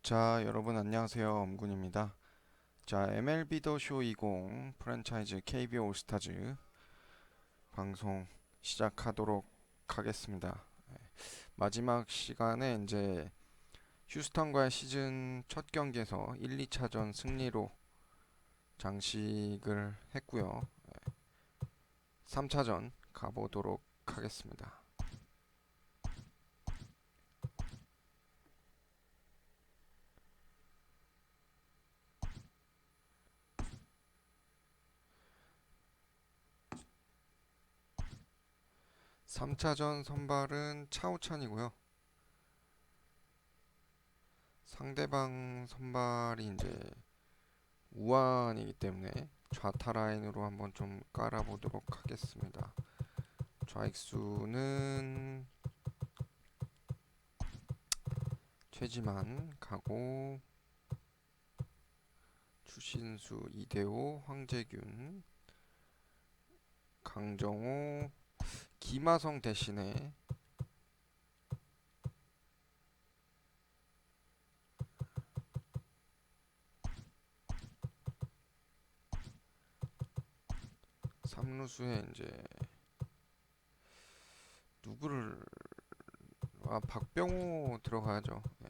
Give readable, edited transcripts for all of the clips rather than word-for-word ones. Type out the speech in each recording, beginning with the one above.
자, 여러분 안녕하세요. 엄군입니다. 자, MLB 더 쇼 20 프랜차이즈 Kbo 올스타즈 방송 시작하도록 하겠습니다. 마지막 시간에 이제 휴스턴과의 시즌 첫 경기에서 1, 2차전 승리로 장식을 했고요. 3차전 가보도록 하겠습니다. 3차전 선발은 차우찬이고요. 상대방 선발이 이제 우완이기 때문에 좌타 라인으로 한번 좀 깔아보도록 하겠습니다. 좌익수는 최지만 가고, 추신수, 이대호, 황재균, 강정호, 김하성 대신에 삼루수에 이제 누구를 박병호 들어가야죠. 네.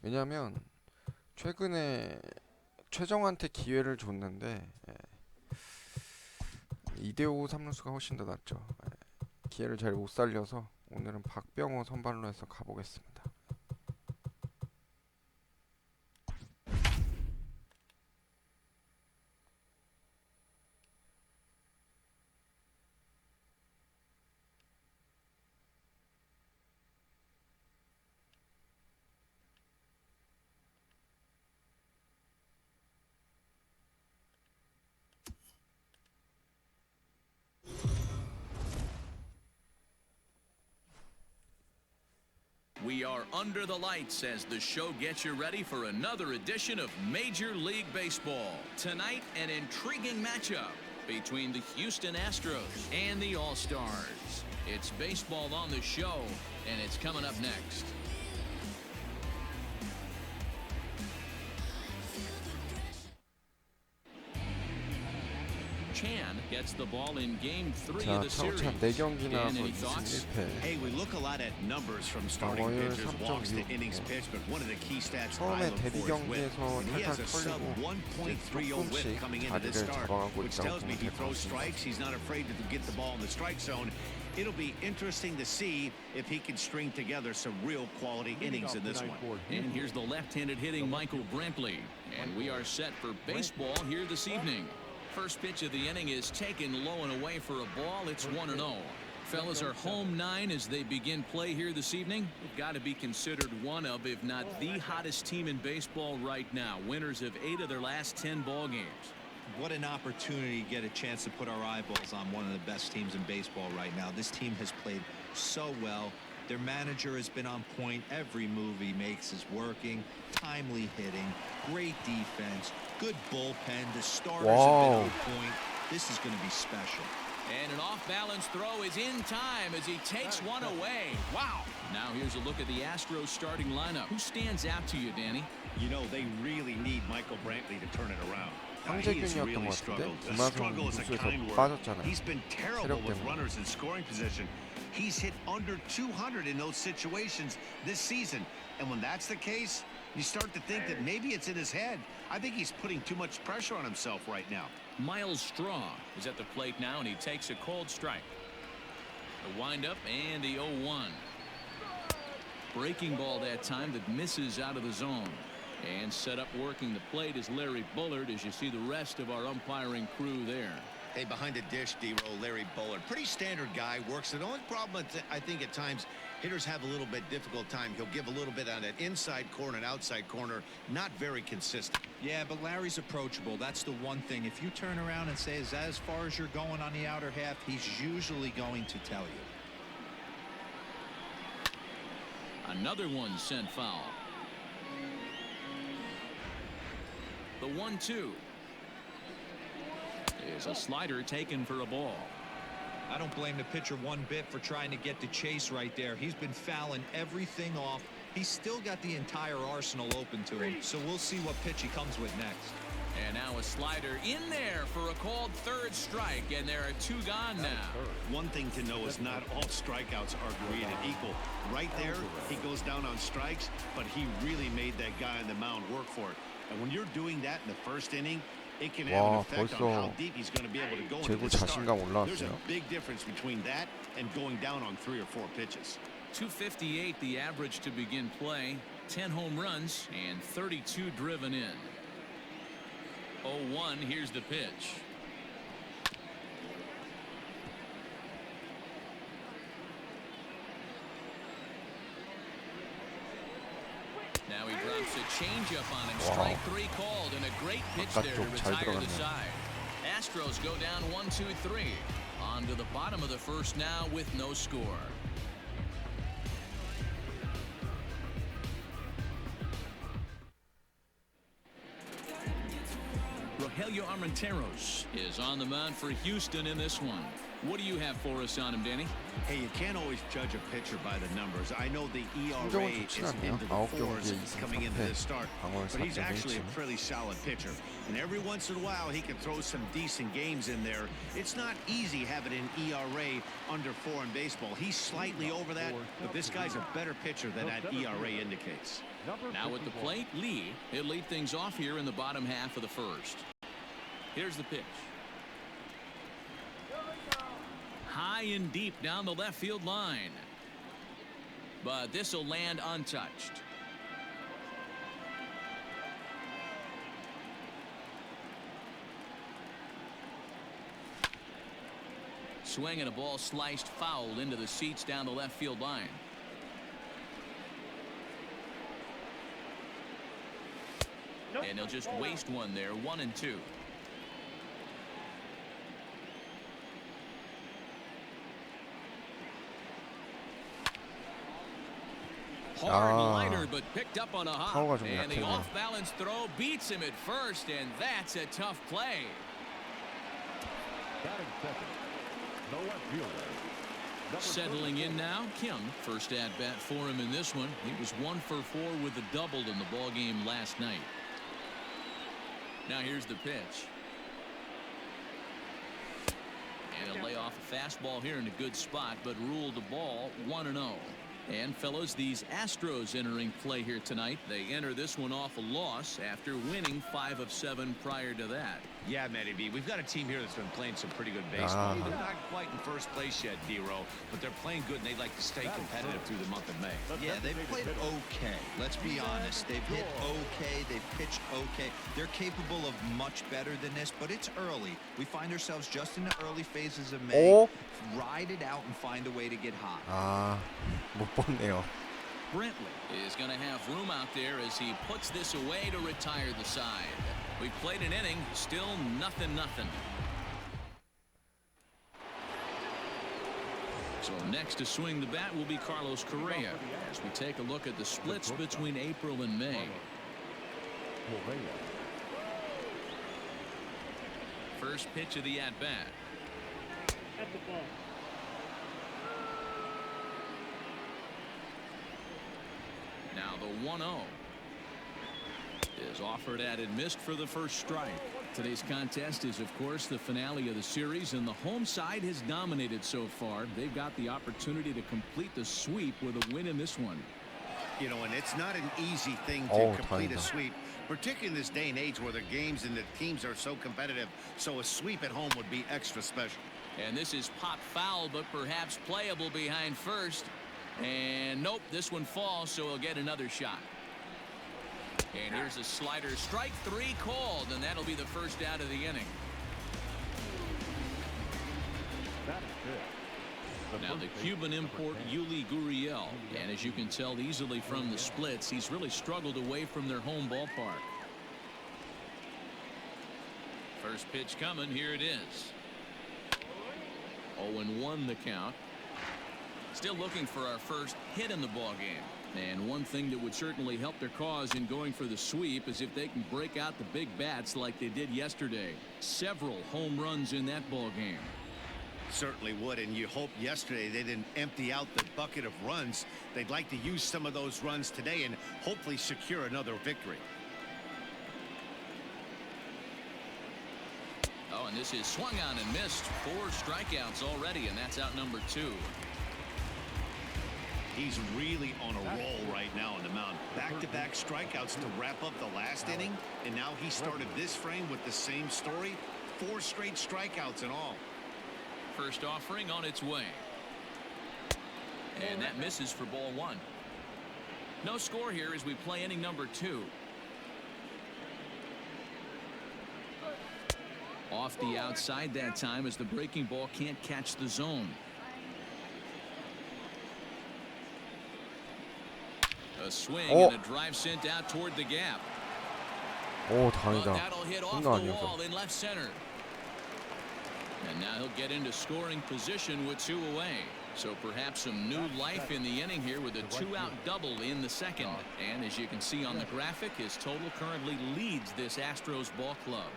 왜냐면 최근에 최정한테 기회를 줬는데 이대호 삼루수가 훨씬 더 낫죠. 기회를 잘 못 살려서 오늘은 박병호 선발로 해서 가보겠습니다. We are under the lights as the show gets you ready for another edition of Major League Baseball. Tonight, an intriguing matchup between the Houston Astros and the All-Stars. It's baseball on the show, and it's coming up next. Chan gets the ball in game 3 자, of the series. 차우찬 4경기 Dan, 나와서 any thoughts? 21패. Hey, we look a lot at numbers from starting 방어율 pitchers, walks to 3.6. innings pitched, but one of the key stats I 처음에 look 데뷔 for is whip. 경기에서 And he has 살짝 a sub 털리고 1.30 whip 조금씩 coming into this 자리를 start, 잡아가고 which 있다고 tells me 보면 he 될 것 throws 같습니다. strikes. He's not afraid to get the ball in the strike zone. It'll be interesting to see if he can string together some real quality innings in this one. And here's the left-handed hitting Michael Brantley. And we are set for baseball here this evening. First pitch of the inning is taken low and away for a ball. It's 1-0. Fellas are home 9 as they begin play here this evening. They've got to be considered one of, if not the hottest team in baseball right now. Winners of 8 of their last 10 ball games. What an opportunity to get a chance to put our eyeballs on one of the best teams in baseball right now. This team has played so well. Their manager has been on point. Every move he makes is working. Timely hitting, great defense, good bullpen. The starters have been on point. This is going to be special. And an off-balance throw is in time as he takes one away. Wow. Now here's a look at the Astros starting lineup. Who stands out to you, Danny? You know, they really need Michael Brantley to turn it around. He has 황재균이었던 really 것 같은데 struggled. 김하성 Struggle is a 루수에서 kind word. 빠졌잖아요. He's been terrible 체력 with 때문에. runners in scoring position. He's hit under 200 in those situations this season. And when that's the case, you start to think that maybe it's in his head. I think he's putting too much pressure on himself right now. Miles Straw is at the plate now, and he takes a cold strike. The windup and the 0-1. Breaking ball that time that misses out of the zone. And set up working the plate is Larry Bullard as you see the rest of our umpiring crew there. Hey, behind the dish, D-Roll, Larry Bullard. Pretty standard guy, works. The only problem, I think, at times, hitters have a little bit difficult time. He'll give a little bit on that inside corner and outside corner. Not very consistent. Yeah, but Larry's approachable. That's the one thing. If you turn around and say, is that as far as you're going on the outer half, he's usually going to tell you. Another one sent foul. The 1-2. is a slider taken for a ball. I don't blame the pitcher one bit for trying to get the chase right there. He's been fouling everything off. He's still got the entire arsenal open to him, so we'll see what pitch he comes with next. And now a slider in there for a called third strike, and there are 2 gone now. One thing to know is not all strikeouts are created equal. Right there, he goes down on strikes, but he really made that guy on the mound work for it. And when you're doing that in the first inning, it can have an 와, effect on how deep he's going to be able to go into 제구 the start. 자신감 There's a 올라왔어요. big difference between that and going down on 3 or 4 pitches. 258 the average to begin play. 10 home runs and 32 driven in. 0-1. Here's the pitch. Now he drops a changeup on him. Strike 3 called, and a great pitch there to 바깥쪽 잘 retire the 들어갔네요. side. Astros go down 1-2-3. On to the bottom of the first now with no score. Rogelio Armenteros is on the mound for Houston in this one. What do you have for us on him, Danny? Hey, you can't always judge a pitcher by the numbers. I know the ERA 성적은 is 좋진 않네요. into the 9경기에 4s 2승 coming into 3패, this start, 방어율 but he's actually a 4.17. pretty solid pitcher. And every once in a while, he can throw some decent games in there. It's not easy having an ERA under 4 in baseball. He's slightly over that, but this guy's a better pitcher than that ERA indicates. Now at the plate, Lee. He'll lead things off here in the bottom half of the first. Here's the pitch. High and deep down the left field line. But this will land untouched. Swing and a ball sliced foul into the seats down the left field line. And they'll just waste one there. 1-2. Hard liner, but picked up on a hop. 파워가 좀 And the 약해요. off-balance throw beats him at first, and that's a tough play. Settling in now, Kim. First at bat for him in this one. He was 1 for 4 with a double in the ball game last night. Now here's the pitch. And he'll lay off a fastball here in a good spot, but ruled the ball 1-0. And fellas, these Astros entering play here tonight. They enter this one off a loss after winning 5 of 7 prior to that. Yeah, Matty B, we've got a team here that's been playing some pretty good baseball. They're not quite in first place yet, D-Row, but they're playing good, and they'd like to stay competitive through the month of May. Yeah, they've played okay. Let's be honest. They've hit okay. They've pitched okay. They're capable of much better than this, but it's early. We find ourselves just in the early phases of May. 오? Ride it out and find a way to get hot. 아, 못 봤네요. Brentley is going to have room out there as he puts this away to retire the side. We've played an inning, still 0-0. So next to swing the bat will be Carlos Correa as we take a look at the splits between April and May. First pitch of the at-bat. Now the 1-0 is offered at and missed for the first strike. Today's contest is, of course, the finale of the series, and the home side has dominated so far. They've got the opportunity to complete the sweep with a win in this one. You know, and it's not an easy thing to complete a 다행이다. sweep, particularly in this day and age where the games and the teams are so competitive. So a sweep at home would be extra special. And this is pop foul, but perhaps playable behind first. And nope, this one falls, so he'll get another shot. And here's a slider. Strike 3 called, and that'll be the first out of the inning. Now the Cuban import Yuli Gurriel, and as you can tell easily from the splits, he's really struggled away from their home ballpark. First pitch coming. Here it is. 0-1 the count. Still looking for our first hit in the ball game. And one thing that would certainly help their cause in going for the sweep is if they can break out the big bats like they did yesterday. Several home runs in that ball game. Certainly would, and you hope yesterday they didn't empty out the bucket of runs. They'd like to use some of those runs today and hopefully secure another victory. Oh, and this is swung on and missed. 4 strikeouts already, and that's out number 2. He's really on a roll right now on the mound. Back-to-back strikeouts to wrap up the last inning, and now he started this frame with the same story. 4 straight strikeouts in all. First offering on its way. And that misses for ball 1. No score here as we play inning number 2. Off the outside that time as the breaking ball can't catch the zone. A swing and a drive sent out toward the gap. 오, But 다행이다. that'll hit off 장난 the 아니어서. wall in left center. And now he'll get into scoring position with 2 away. So perhaps some new life in the inning here with a 2-out double in the second. And as you can see on the graphic, his total currently leads this Astros ball club.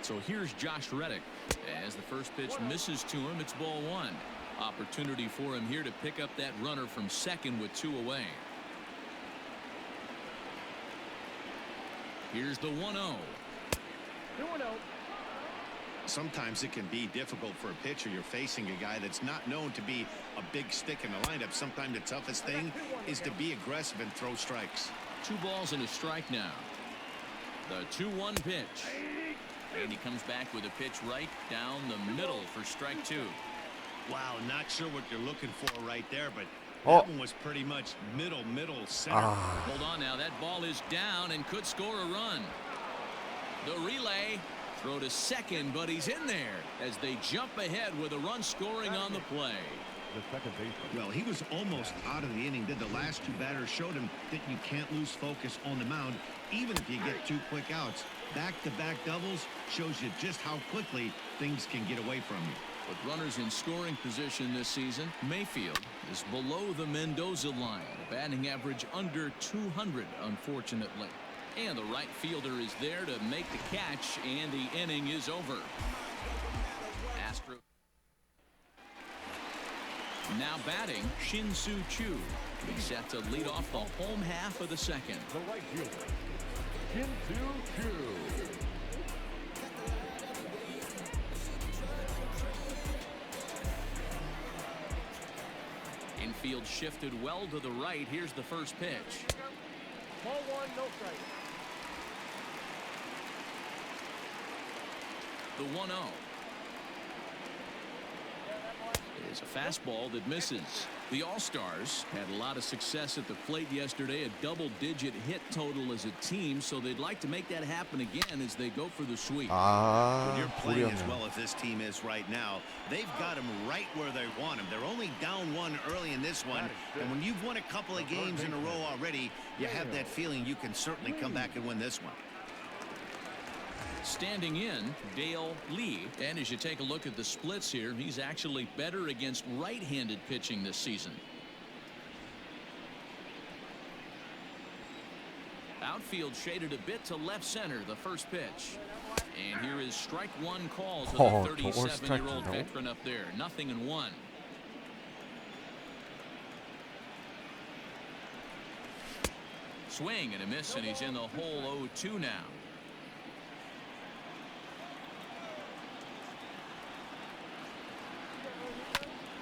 So here's Josh Reddick. As the first pitch misses to him, it's ball 1. Opportunity for him here to pick up that runner from second with 2 away. Here's the 1-0. Sometimes it can be difficult for a pitcher. You're facing a guy that's not known to be a big stick in the lineup. Sometimes the toughest thing is to be aggressive and throw strikes. 2 balls and a strike now. The 2-1 pitch. And he comes back with a pitch right down the middle for strike 2. Wow, not sure what you're looking for right there, but Oh. that one was pretty much middle center. Hold on now. That ball is down and could score a run. The relay. Throw to second, but he's in there as they jump ahead with a run scoring on the play. Well, he was almost out of the inning. Did the last 2 batters showed him that you can't lose focus on the mound, even if you get 2 quick outs. Back-to-back doubles shows you just how quickly things can get away from you. With runners in scoring position this season, Mayfield is below the Mendoza line. A batting average under 200, unfortunately. And the right fielder is there to make the catch, and the inning is over. Astro. Now batting, Shin-Soo Choo. He's set to lead off the home half of the second. The right fielder, Shin-Soo Choo. Infield shifted well to the right. Here's the first pitch. Ball 1, no strike. The 1-0 is a fastball that misses. The All-Stars had a lot of success at the plate yesterday, a double-digit hit total as a team, so they'd like to make that happen again as they go for the sweep. When you're playing as 불이었네. well as this team is right now, they've got them right where they want them. They're only down 1 early in this one, and when you've won a couple of games in a row already, you have that feeling you can certainly come back and win this one. Standing in, Dale Lee. And as you take a look at the splits here, he's actually better against right-handed pitching this season. Outfield shaded a bit to left center, the first pitch. And here is strike 1 call to the 저걸 37-year-old 스트라이크인가요? veteran up there. 0-1. Swing and a miss, and he's in the hole 0-2 now.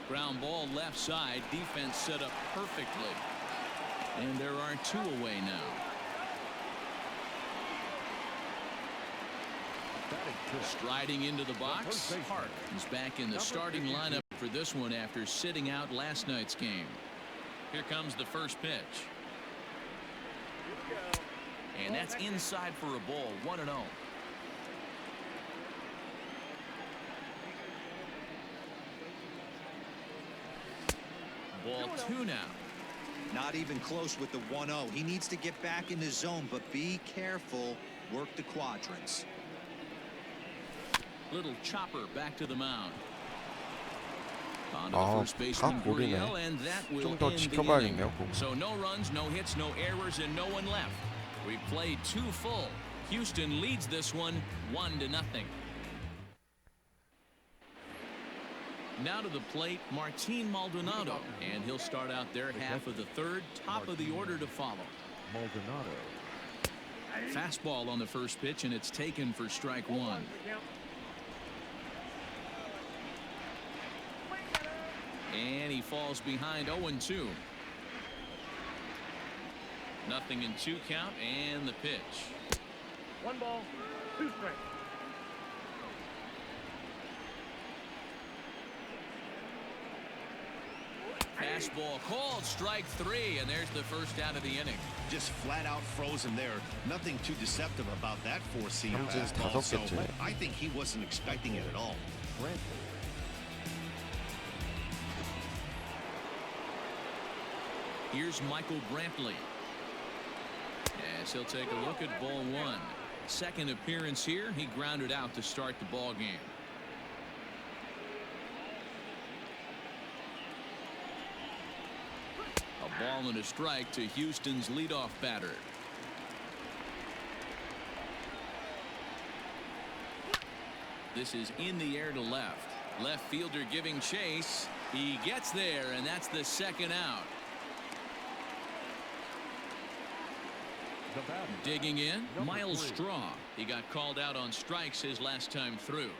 Ground ball left side. Defense set up perfectly. And there are 2 away now. Striding into the box, Park is back in the starting lineup for this one after sitting out last night's game. Here comes the first pitch. And that's inside for a ball. 1-0. Ball 2 now. Not even close with the 1-0. He needs to get back in the zone, but be careful. Work the quadrants. Little chopper back to the mound. On to the 아, first baseman 다 볼이네. Gurriel, and that will 좀 더 end the 지켜봐야겠네요, inning. 공. So no runs, no hits, no errors, and no one left. We played 2 full. Houston leads this one 1-0. Now to the plate, Martin Maldonado, and he'll start out their half of the third. Top of the order to follow. Maldonado. Fastball on the first pitch, and it's taken for strike 1. And he falls behind 0-2. 0-2 count, and the pitch. 1 ball, 2 strikes. Fastball called, strike 3, and there's the first out of the inning. Just flat out frozen there. Nothing too deceptive about that 4-seam 삼진 fastball. So 5개째. I think he wasn't expecting it at all. Brantley. Here's Michael Brantley. As he'll take a look at ball 1. Second appearance here. He grounded out to start the ball game. A ball and a strike to Houston's leadoff batter. This is in the air to left. Left fielder giving chase. He gets there, and that's the second out. The batter. Digging in, Number Miles 3. Straw. He got called out on strikes his last time through.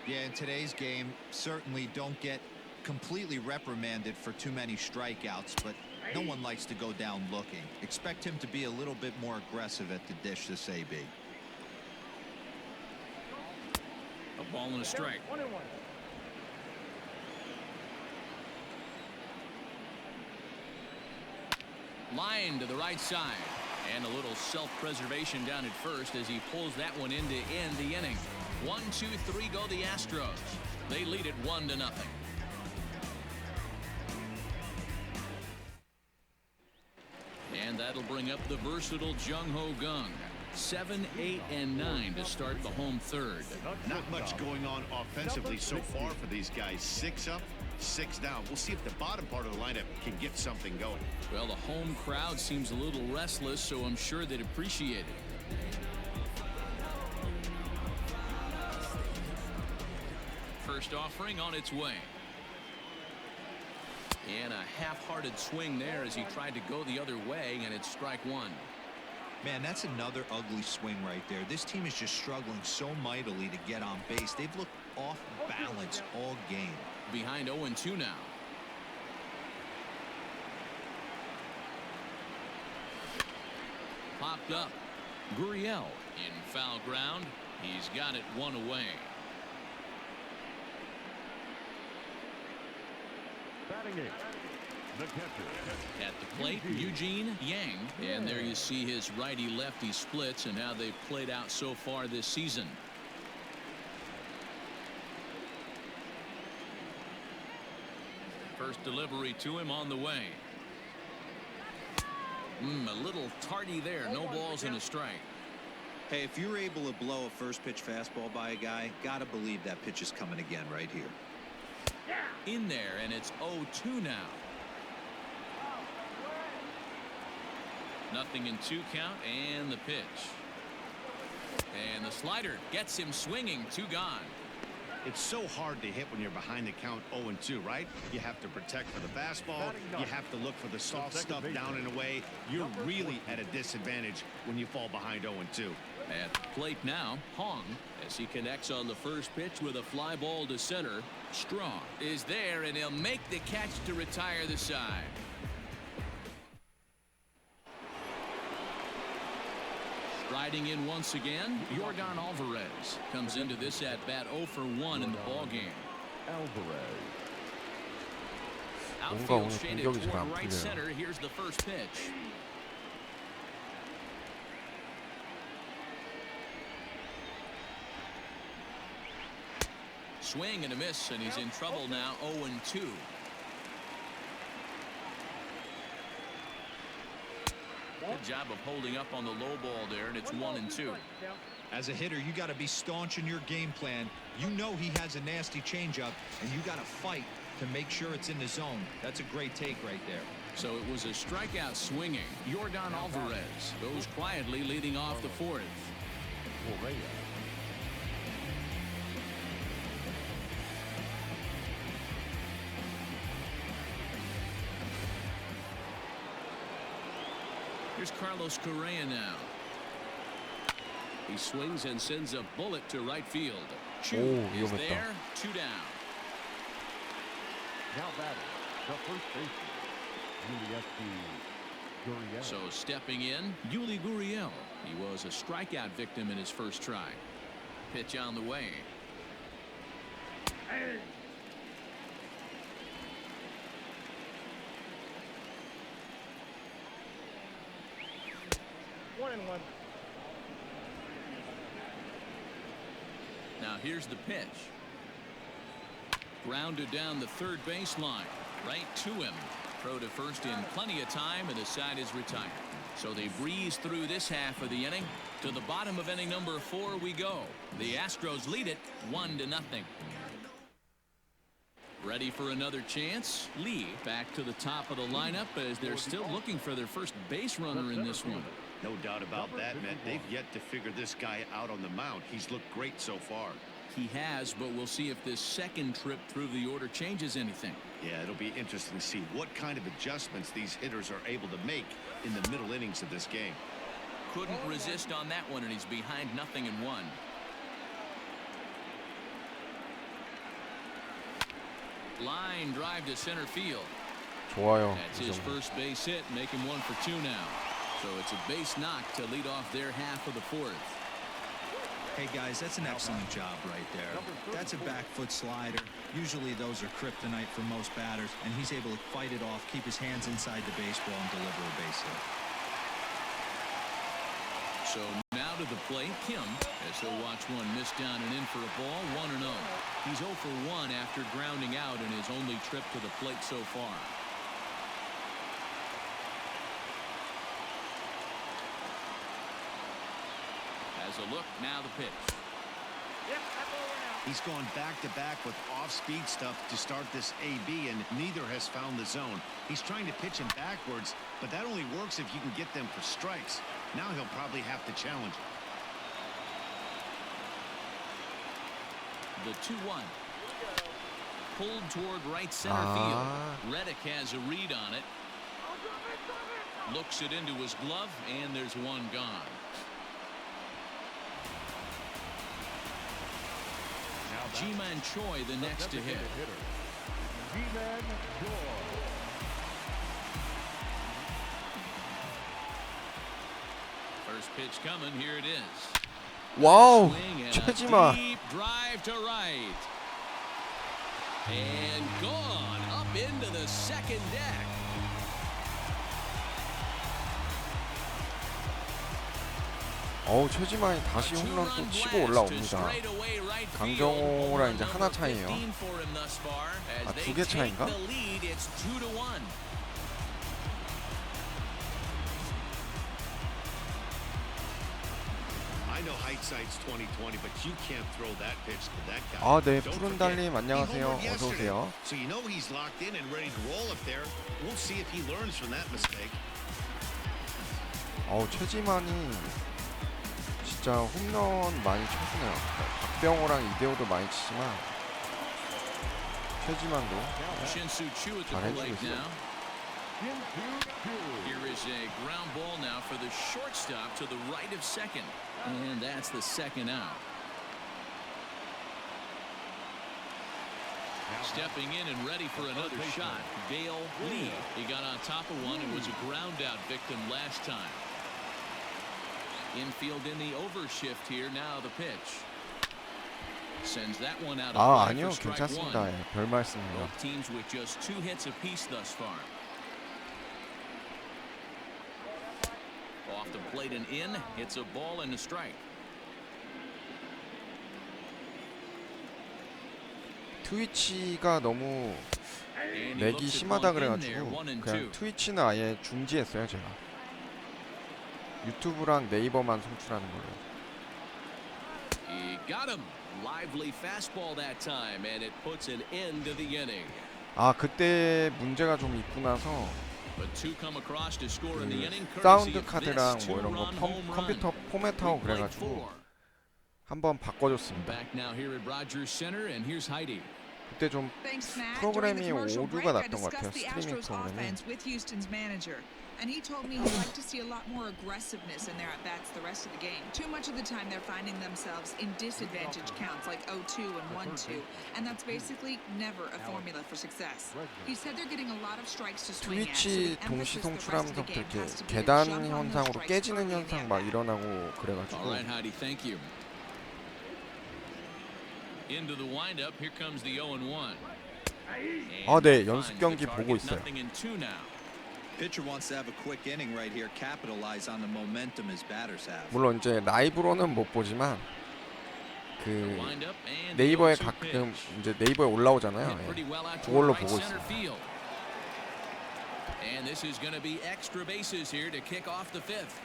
Yeah, in today's game, certainly don't get completely reprimanded for too many strikeouts, but no one likes to go down looking. Expect him to be a little bit more aggressive at the dish this AB. A ball and a strike. 1-1. Line to the right side. And a little self-preservation down at first as he pulls that one in to end the inning. 1, 2, 3 go the Astros. They lead it 1-0. And that'll bring up the versatile Jung-Ho Kang. 7, 8, and 9 to start the home third. Not much going on offensively so far for these guys. 6 up, 6 down. We'll see if the bottom part of the lineup can get something going. Well, the home crowd seems a little restless, so I'm sure they'd appreciate it. First offering on its way. And a half-hearted swing there as he tried to go the other way, and it's strike 1. Man, that's another ugly swing right there. This team is just struggling so mightily to get on base. They've looked off balance all game. Behind 0-2 now. Popped up. Gurriel in foul ground. He's got it 1 away. Batting 8. The catcher. At the plate, Eugene Yang. And there you see his righty-lefty splits and how they've played out so far this season. First delivery to him on the way. A little tardy there. No balls and a strike. Hey, if you're able to blow a first pitch fastball by a guy, gotta believe that pitch is coming again right here. In there, and it's 0-2 now. 0-2 count, and the pitch. And the slider gets him swinging. 2 gone. It's so hard to hit when you're behind the count 0-2, right? You have to protect for the fastball. You have to look for the soft stuff down and away. You're really at a disadvantage when you fall behind 0-2. At the plate now, Hong, as he connects on the first pitch with a fly ball to center. Straw is there, and he'll make the catch to retire the side. Riding in once again, Yordan Alvarez comes into this at bat 0 for 1 in the ball game. Alvarez. Outfield 오늘 shaded 공격이 잘안 toward right 풀려요. center. Here's the first pitch. Swing and a miss, and he's in trouble now. 0-2. Good job of holding up on the low ball there, and it's 1-2. As a hitter, you got to be staunch in your game plan. You know he has a nasty changeup, and you got to fight to make sure it's in the zone. That's a great take right there. So it was a strikeout swinging. Yordan Alvarez goes quietly leading off the fourth. Correa. Here's Carlos Correa now. He swings and sends a bullet to right field. Chu is 위험했다. there, 2 down. Now batting, the first baseman, Gurriel. So stepping in, Yuli Gurriel. He was a strikeout victim in his first try. Pitch on the way. Now here's the pitch. Grounded down the third baseline. Right to him. Throw to first in plenty of time, and the side is retired. So they breeze through this half of the inning. To the bottom of inning number 4 we go. The Astros lead it 1-0. Ready for another chance. Lee back to the top of the lineup as they're still looking for their first base runner in this one. No doubt about that, man. They've yet to figure this guy out on the mound. He's looked great so far. He has, but we'll see if this second trip through the order changes anything. Yeah, it'll be interesting to see what kind of adjustments these hitters are able to make in the middle innings of this game. Couldn't resist on that one, and he's behind 0-1. Line drive to center field. 좋아요. That's 이 his 정도. first base hit, making 1 for 2 now. So it's a base knock to lead off their half of the fourth. Hey guys, that's an excellent job right there. That's a back foot slider. Usually those are kryptonite for most batters, and he's able to fight it off, keep his hands inside the baseball, and deliver a base hit. So now to the plate, Kim, as he'll watch one miss down and in for a ball, 1-0. He's 0 for 1 after grounding out in his only trip to the plate so far. As a look, now the pitch. He's gone back-to-back with off-speed stuff to start this AB, and neither has found the zone. He's trying to pitch him backwards, but that only works if you can get them for strikes. Now he'll probably have to challenge. The 2-1. Pulled toward right center field. Reddick has a read on it. Looks it into his glove, and there's one gone. Ji-Man Choi the next to hit. Ji-Man Choi. First pitch coming. Here it is. 와우. Swing and a 최지만. deep drive to right. And gone up into the second deck. 최지만이 다시 홈런 또 치고 올라옵니다. 강정호랑 이제 하나 차이에요. 아, 2개 차인가? I know hindsight's 2020, but you can't throw that pitch to that guy. 아, 네, Don't 푸른 forget, 달님 he 안녕하세요. homered 어서 yesterday. 오세요. So you know he's locked in and ready to roll up there. We'll see if he learns from that mistake. 최지만이 진짜 홈런 많이 쳤네요. 박병호랑 이대호도 많이 치지만 최지만도 Shin-Soo Choo at the 잘해주고 plate 있어요. now. Here is a ground ball now for the shortstop to the right of second. And that's the second out. Stepping in and ready for another shot, Dale Lee. He got on top of one and was a ground out victim last time. Infield in the overshift here. Now the pitch. Sends that one out of 아, play 아니요. for strike 괜찮습니다. one. 예, 별 말씀입니다. Both teams with just 2 hits apiece thus far. Off the plate and in. It's a ball and a strike. 트위치가 너무 And he 렉이 looks at 심하다 one in there, 그래가지고 1-2. 그냥 트위치는 아예 중지했어요. 제가 유튜브랑 네이버만 송출하는 걸로. He got him. Lively fastball that time, and it puts an end to the inning. 아 그때 문제가 좀 있고 나서 But two come across to score in the inning, 사운드 courtesy of 카드랑 this 뭐 이런 거 two-run home 컴퓨터 run. 포맷하고 We played 그래가지고 four. 한번 바꿔줬습니다. Back now here at Rogers Center, and here's Heidi. 그때 좀 Thanks, Matt. 프로그램이 During the commercial 오류가 break, I 났던 것 같아요. discussed the 스트리밍 Astros 프로그램이. offense with Houston's manager, and he told me he'd like to see a lot more aggressiveness in their at-bats the rest of the game. Too much of the time they're finding themselves in disadvantage counts like 0-2 and 1-2, and that's basically never a formula for success. He said they're getting a lot of strikes to swing at, so 트위치 the emphasis 동시 the rest of the 송출하면서부터 game 이렇게 has to be to 계단 jump on those 현상으로 strikes 깨지는 early in the 현상 막 at-bat. 일어나고 All 그래가지고 right, Heidi, thank you. Into the windup, here comes the 0-1. 아, 네, 연습 경기 보고 있어요. Pitcher wants to have a quick inning right here, capitalize on the momentum his batters have. 물론 이제 라이브로는 못 보지만 그 네이버에 가끔 이제 네이버에 올라오잖아요. 예. 그걸로 보고 있어요. And this is going to be extra bases here to kick off the fifth.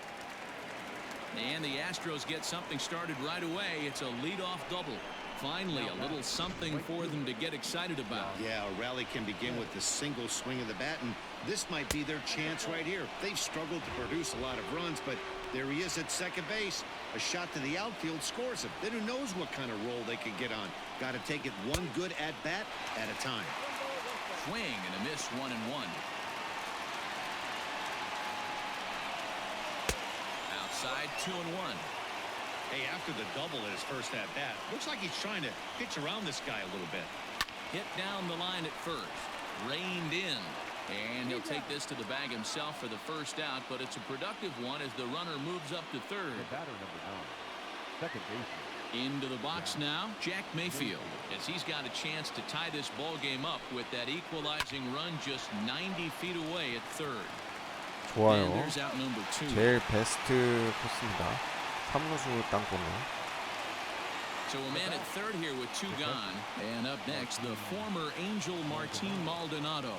And the Astros get something started right away. It's a leadoff double. Finally, a little something for them to get excited about. Yeah, a rally can begin with the single swing of the bat, and this might be their chance right here. They've struggled to produce a lot of runs, but there he is at second base. A shot to the outfield scores him. Then who knows what kind of roll they could get on. Got to take it one good at-bat at a time. Swing and a miss, 1-1. Outside, 2-1. Hey, after the double at his first at-bat, looks like he's trying to pitch around this guy a little bit. Hit down the line at first. Reined in. And he'll take this to the bag himself for the first out, but it's a productive one as the runner moves up to third. The batter number 9, second baseman. Into the box now, Jack Mayfield, as he's got a chance to tie this ball game up with that equalizing run just 90 feet away at third. 좋아요. And there's out number 2. 제일 베스트 코스입니다. 3루수 땅볼로. So a man at third here with two gone. And up next, the former Angel Martin Maldonado.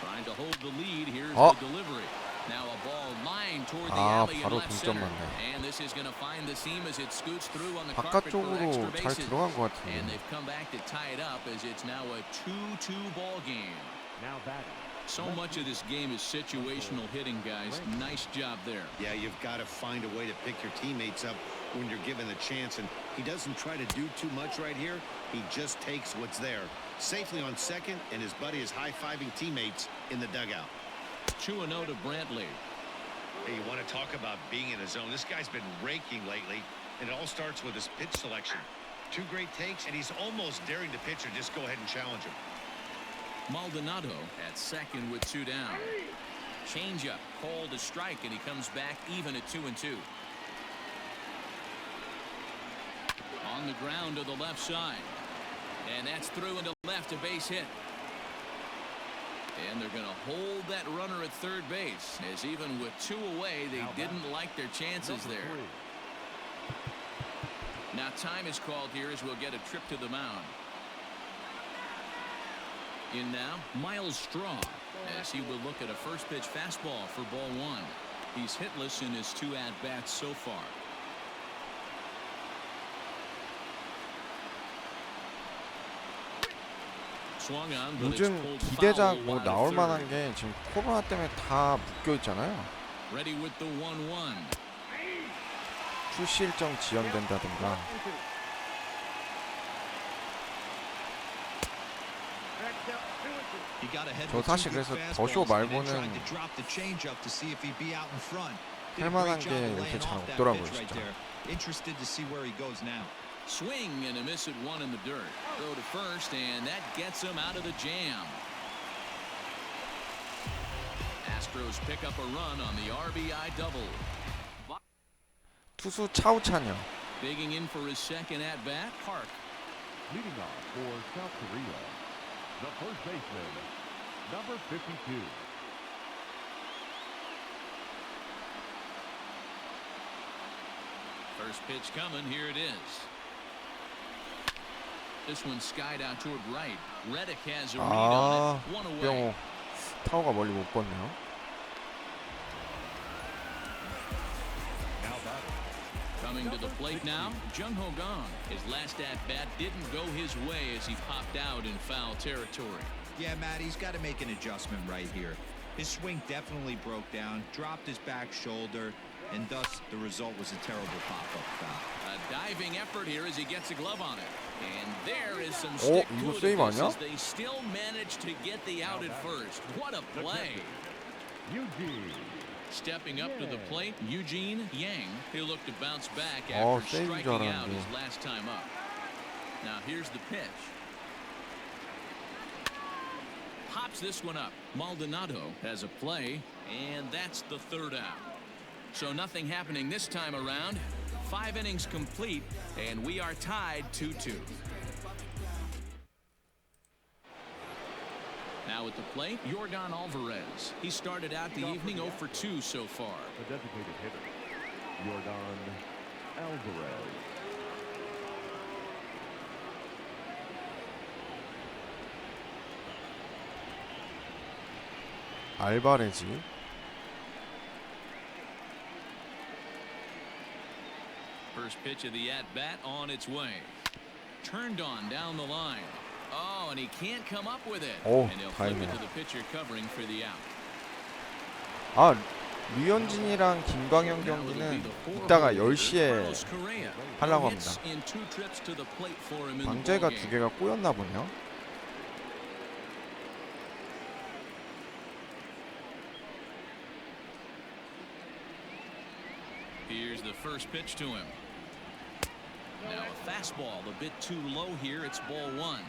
Trying to hold the lead. Here's the delivery. Now a ball lined toward the alley in 바로 left 동점 center. 맞네. And this is going to find the seam as it scoots through on the carpet for 바깥쪽으로 extra 잘 bases. 들어간 것 And 같은데. they've come back to tie it up as it's now a 2-2 ball game. Now batting. So much of this game is situational hitting, guys. Nice job there. Yeah, you've got to find a way to pick your teammates up when you're given the chance, and he doesn't try to do too much right here. He just takes what's there. Safely on second, and his buddy is high-fiving teammates in the dugout. 2-0 to Brantley. Hey, you want to talk about being in a zone? This guy's been raking lately, and it all starts with his pitch selection. 2 great takes, and he's almost daring the pitcher just go ahead and challenge him. Maldonado at second with 2 down. Changeup called to strike, and he comes back even at 2-2. On the ground to the left side. And that's through into left, a base hit. And they're going to hold that runner at third base, as even with 2 away, they didn't like their chances there. Now time is called here as we'll get a trip to the mound. In now, Miles Straw, as he will look at a first pitch fastball for ball 1. He's hitless in his 2 at-bats so far. Swung on, but it's 요즘 pulled 기대작 foul 뭐 wide 나올 third. 만한 게 지금 코로나 때문에 다 묶여 있잖아요. Ready with the 1-1. 출시 일정 지연된다든가. 저 사실 그래서 더쇼 말고는 할 만한 게 이렇게 잘 없더라고요, 진짜. Interested to see where he goes now. Swing and a miss at 1 in the dirt. Throw to first, and that gets him out of the jam. Astros pick up a run on the RBI double. 투수 차우찬이요. Digging in for his second at bat, Park. Leading off for South Korea, the first baseman, number 52. First pitch coming, here it is. This one skied out toward right. Reddick has a read on it. 1 away. 뿅. 타워가 멀리 못 봤네요. Now batting. Coming to the plate now, Jung-Ho Kang. His last at-bat didn't go his way as he popped out in foul territory. Yeah, Matt, he's got to make an adjustment right here. His swing definitely broke down, dropped his back shoulder, and thus the result was a terrible pop-up foul. A diving effort here as he gets a glove on it. And there is some stick 이거 to 세이브 this 아니야? as they still manage to get the out at first. What a play. Eugene. Stepping up to the plate, Eugene Yang. He'll look to bounce back 어, after 세이브 줄 striking out 알았는데. his last time up. Now here's the pitch. Pops this one up. Maldonado has a play, and that's the third out. So nothing happening this time around. 5 innings complete, and we are tied 2-2. Now at the plate, Yordan Alvarez. He started out the evening 0 for 2 so far. The designated hitter, Yordan Alvarez. 알바레지. First pitch of the at-bat on its way. Turned on down the line. Oh, and he can't come up with it. 오, And he'll flip it 다행이네. to the pitcher covering for the out. 아, 류현진이랑 김광현 경기는 이따가 10시에 Carlos Correa. 하려고 No 합니다. hits in 2 trips to the plate for him in the 방제가 ballgame. 2개가 꼬였나 보네요. Here's the first pitch to him. Now a fastball a bit too low here. It's ball 1.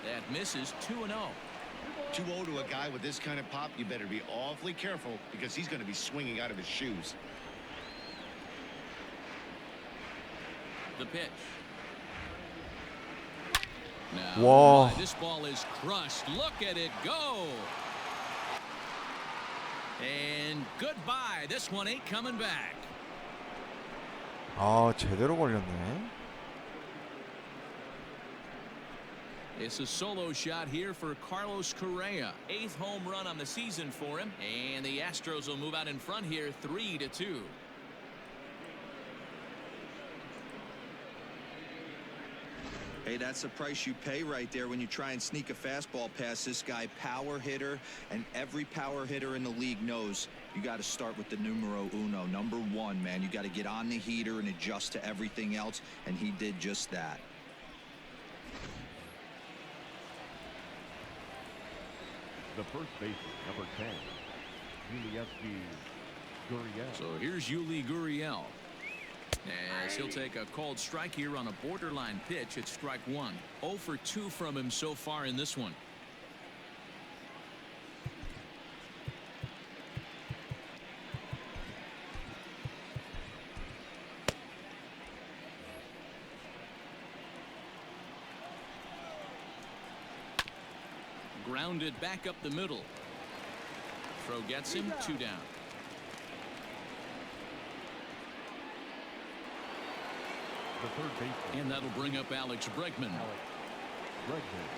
That misses 2-0. 2-0 to a guy with this kind of pop, you better be awfully careful because he's going to be swinging out of his shoes. The pitch. Now, Whoa. this ball is crushed. Look at it go. And goodbye. This one ain't coming back. 아, 제대로 걸렸네. It's a solo shot here for Carlos Correa. 8th home run on the season for him. And the Astros will move out in front here 3-2. Hey, that's the price you pay right there when you try and sneak a fastball past this guy. Power hitter, and every power hitter in the league knows you got to start with the numero uno, number 1, man. You got to get on the heater and adjust to everything else, and he did just that. The first baseman, number 10, Yuli Gurriel. So here's Yuli Gurriel. As he'll take a called strike here on a borderline pitch. It's strike 1. 0 for 2 from him so far in this one. Grounded back up the middle. Throw gets him 2 down. The third baseman, And that'll bring up Alex Bregman. Bregman.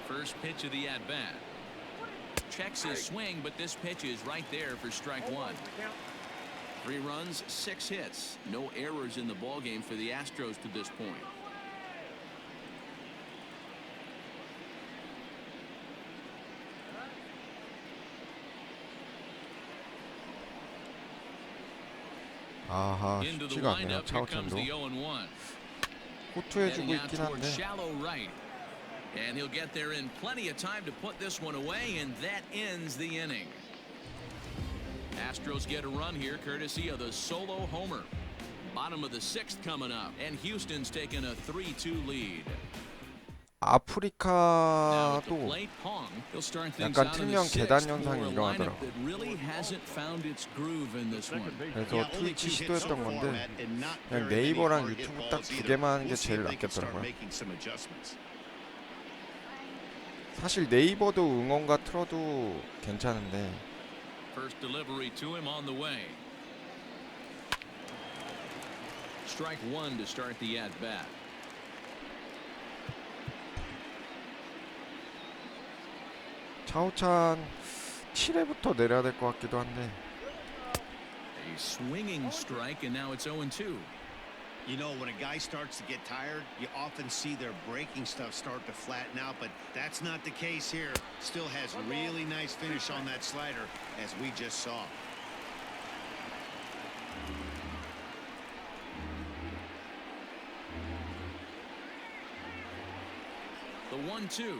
First pitch of the at-bat. Checks his swing, but this pitch is right there for strike 1. 3 runs, 6 hits. No errors in the ballgame for the Astros to this point. 아하, Into the 쉽지가 않네요. windup. Here comes 차우찬도 the 0-1. 호투해주고 Heading out 있긴 toward 한데 shallow right. And he'll get there in plenty of time to put this one away, and that ends the inning. Astros get a run here courtesy of the solo homer. Bottom of the 6th coming up, and Houston's taking a 3-2 lead. Now at the 아프리카도 plate, Pong. He'll start things 약간 out in the 특명 6th 계단 for a 현상이 lineup 일어나더라고요. that really hasn't found its groove in this one. 그래서 트위치 시도했던 건데 그냥 네이버랑 유튜브 딱 2개만 하는 게 제일 낫겠더라고요. 사실 네이버도 응원가 틀어도 괜찮은데 First delivery to him on the way. Strike 1 to start the at-bat. 차우찬 7회부터 내려야 될 것 같기도 한데 A swinging strike, and now it's 0-2. You know, when a guy starts to get tired, you often see their breaking stuff start to flatten out, but that's not the case here. Still has really nice finish on that slider, as we just saw. The 1-2.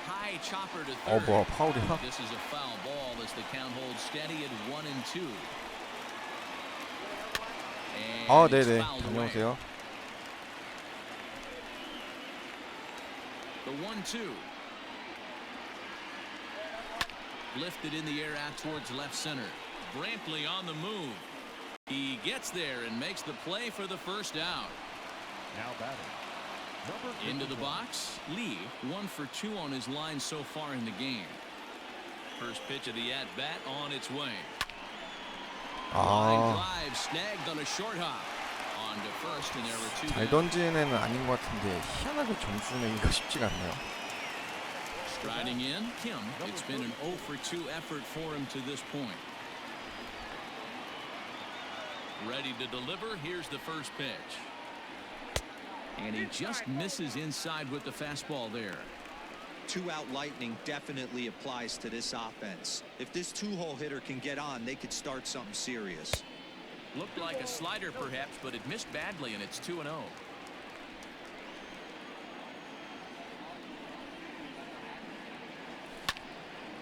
High chopper to third. 뭐야 파울이야? This is a foul ball as the count holds steady at 1-2. And it's 네네 fouled away. 안녕하세요. The 1-2. Lifted in the air out towards left center. Brantley on the move. He gets there and makes the play for the first out. Now batting. Number Into the 51. box, Lee 1 for 2 on his line so far in the game. First pitch of the at-bat on its way. Line drive snagged on a short hop. On to first, and there were two 잘 down. 던지는 애는 아닌 것 같은데 희한하게 점수 내기가 쉽지가 않네요. Striding in, Kim. It's been an 0 for 2 effort for him to this point. Ready to deliver. Here's the first pitch. And he just misses inside with the fastball there. Two-out lightning definitely applies to this offense. If this two-hole hitter can get on, they could start something serious. Looked like a slider perhaps, but it missed badly, and it's 2-0.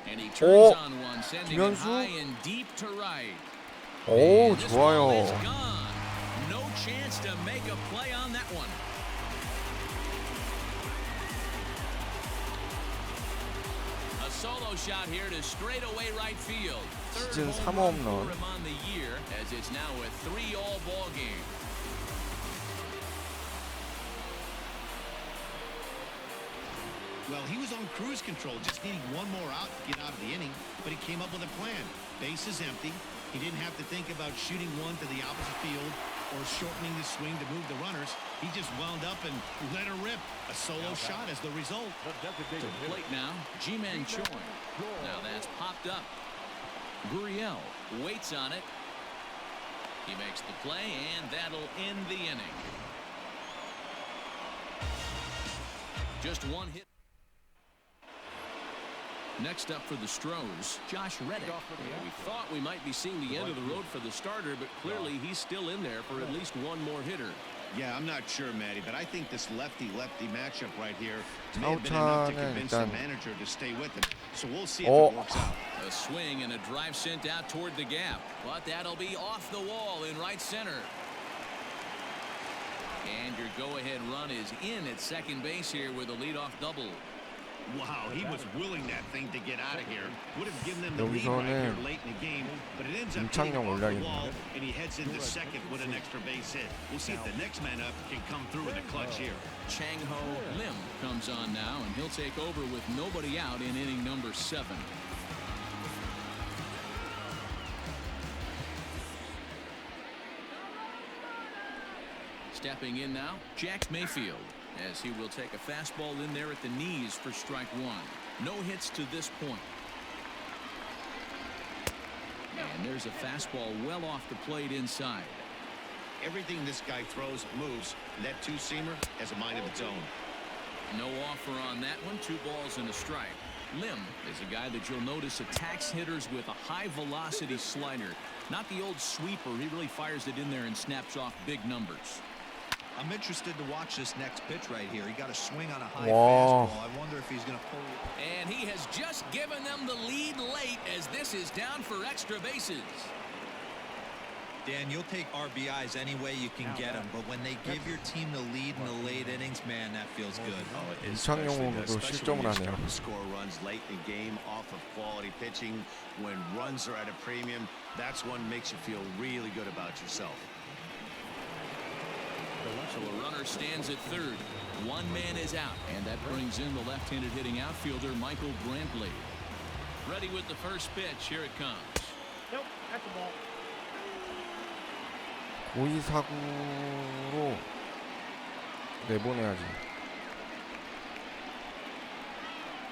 And he turns on one, sending it 김현수? high and deep to right. 오 And this ball is 좋아요. gone. No chance to make a play on that one. A solo shot here to straightaway right field. 시즌 Third 3 home run 홈런. for him on the year, as it's now a 3-all ball game. Well, he was on cruise control, just needing one more out to get out of the inning, but he came up with a plan. Base is empty. He didn't have to think about shooting one to the opposite field or shortening the swing to move the runners. He just wound up and let her rip. A solo shot as the result. The designated To the hitter. plate now, Ji-Man Choi. Now that's popped up. Gurriel waits on it. He makes the play, and that'll end the inning. Just one hit. Next up for the Stros, Josh Reddick. Yeah, we thought we might be seeing the end of the road for the starter, but clearly he's still in there for at least one more hitter. Yeah, I'm not sure, Matty, but I think this lefty-lefty matchup right here may have been enough to 차우찬은 convince the 일단 manager to stay with him. So we'll see if it works out. A swing and a drive sent out toward the gap, but that'll be off the wall in right center. And your go-ahead run is in at second base here with a leadoff double. Wow, he was willing that thing to get out of here. Would have given them the lead right here 여기서는 late in the game, but it ends up 임창용 hitting off the 올라야겠는데. wall, and he heads into second with an extra base hit. We'll see if the next man up can come through with a clutch here. Chang-Ho Lim comes on now, and he'll take over with nobody out in inning number 7. Stepping in now, Jack Mayfield, as he will take a fastball in there at the knees for strike one. No hits to this point. And there's a fastball well off the plate inside. Everything this guy throws moves. That two-seamer has a mind of its own. No offer on that one. 2 balls and a strike. Lim is a guy that you'll notice attacks hitters with a high-velocity slider. Not the old sweeper. He really fires it in there and snaps off big numbers. I'm interested to watch this next pitch right here. He got a swing on a high Wow. fastball. I wonder if he's going to pull. And he has just given them the lead late as this is down for extra bases. Dan, you'll take RBIs any way you can get them, but when they give your team the lead in the late innings, man, that feels good. 이창용으로 실점을 하네요. Score runs late in the game off of quality pitching. When runs are at a premium, that's what makes you feel really good about yourself. So a runner stands at third. One man is out, and that brings in the left-handed hitting outfielder Michael Brantley. Ready with the first pitch. Here it comes. Nope, that's a ball. 고의 사구로 내보내야지.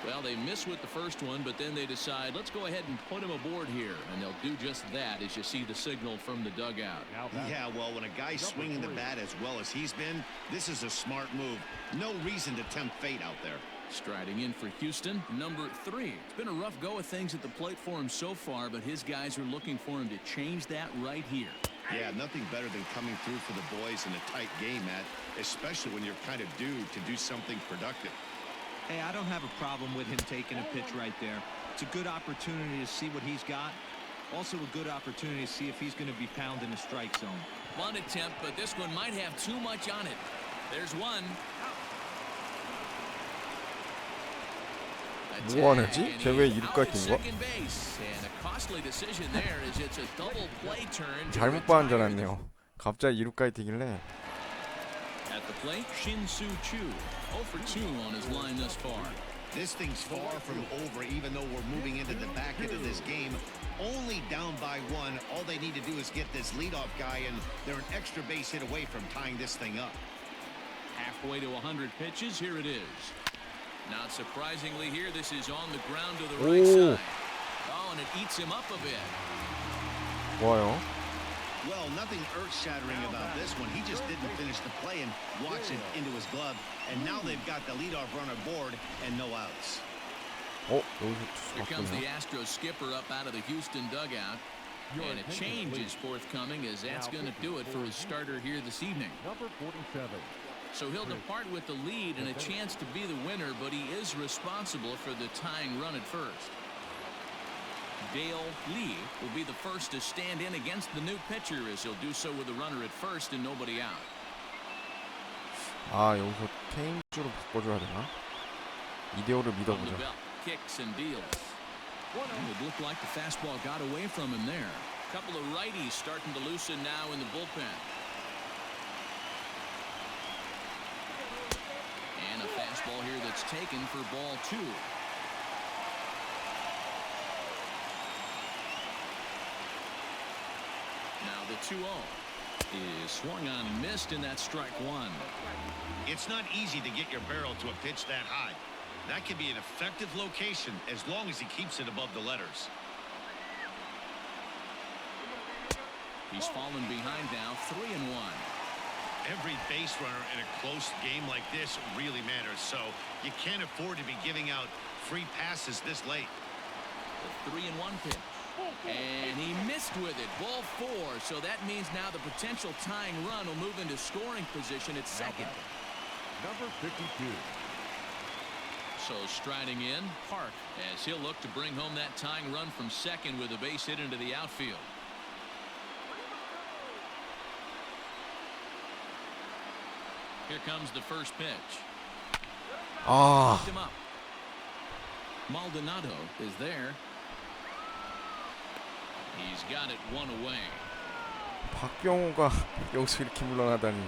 Well, they miss with the first one, but then they decide, let's go ahead and put him aboard here. And they'll do just that as you see the signal from the dugout. Yeah, well, when a guy's swinging the bat as well as he's been, this is a smart move. No reason to tempt fate out there. Striding in for Houston, number 3. It's been a rough go of things at the plate for him so far, but his guys are looking for him to change that right here. Yeah, nothing better than coming through for the boys in a tight game, Matt, especially when you're kind of due to do something productive. Hey, I don't have a problem with him taking a pitch right there. It's a good opportunity to see what he's got. Also a good opportunity to see if he's going to be pounding the strike zone. One attempt, but this one might have too much on it. There's one. 뭐 하는지? 쟤 왜 이륙까지 뛴 거야? 잘못 봐 줄 알았네요. 갑자기 이륙까지 뛰길래. At the plate, Shin-Soo Choo, 0 for 2 on his line thus far. This thing's far from over, even though we're moving into the back end of this game. Only down by 1. All they need to do is get this leadoff guy, and they're an extra base hit away from tying this thing up. Halfway to 100 pitches, here it is. Not surprisingly here, this is on the ground to the right side. Oh, and it eats him up a bit. 좋아요. Well, nothing earth-shattering about this one. He just didn't finish the play and watch it into his glove. And now they've got the leadoff runner board and no outs. Here comes the Astros skipper up out of the Houston dugout. And a change is forthcoming, as that's going to do it for his starter here this evening. Number 47. So he'll depart with the lead and a chance to be the winner, but he is responsible for the tying run at first. Dale Lee will be the first to stand in against the new pitcher, as he'll do so with a runner at first and nobody out. 아, 여기서 테임즈로 바꿔줘야 되나? 이대호를 믿어보자. Kicks and deals. It looked like the fastball got away from him there. A couple of righties starting to loosen now in the bullpen. And a fastball here that's taken for ball 2. Now the 2-0 is swung on and missed, and that's strike 1. It's not easy to get your barrel to a pitch that high. That can be an effective location as long as he keeps it above the letters. He's fallen behind now, 3-1. Every base runner in a close game like this really matters, so you can't afford to be giving out free passes this late. The 3-1 pitch. And he missed with it. Ball 4. So that means now the potential tying run will move into scoring position at second. Number 52. So striding in, Park, as he'll look to bring home that tying run from second with a base hit into the outfield. Here comes the first pitch. Knocked him up. Maldonado is there. He's got it one away. 박병호가 여기서 이렇게 물러나다니.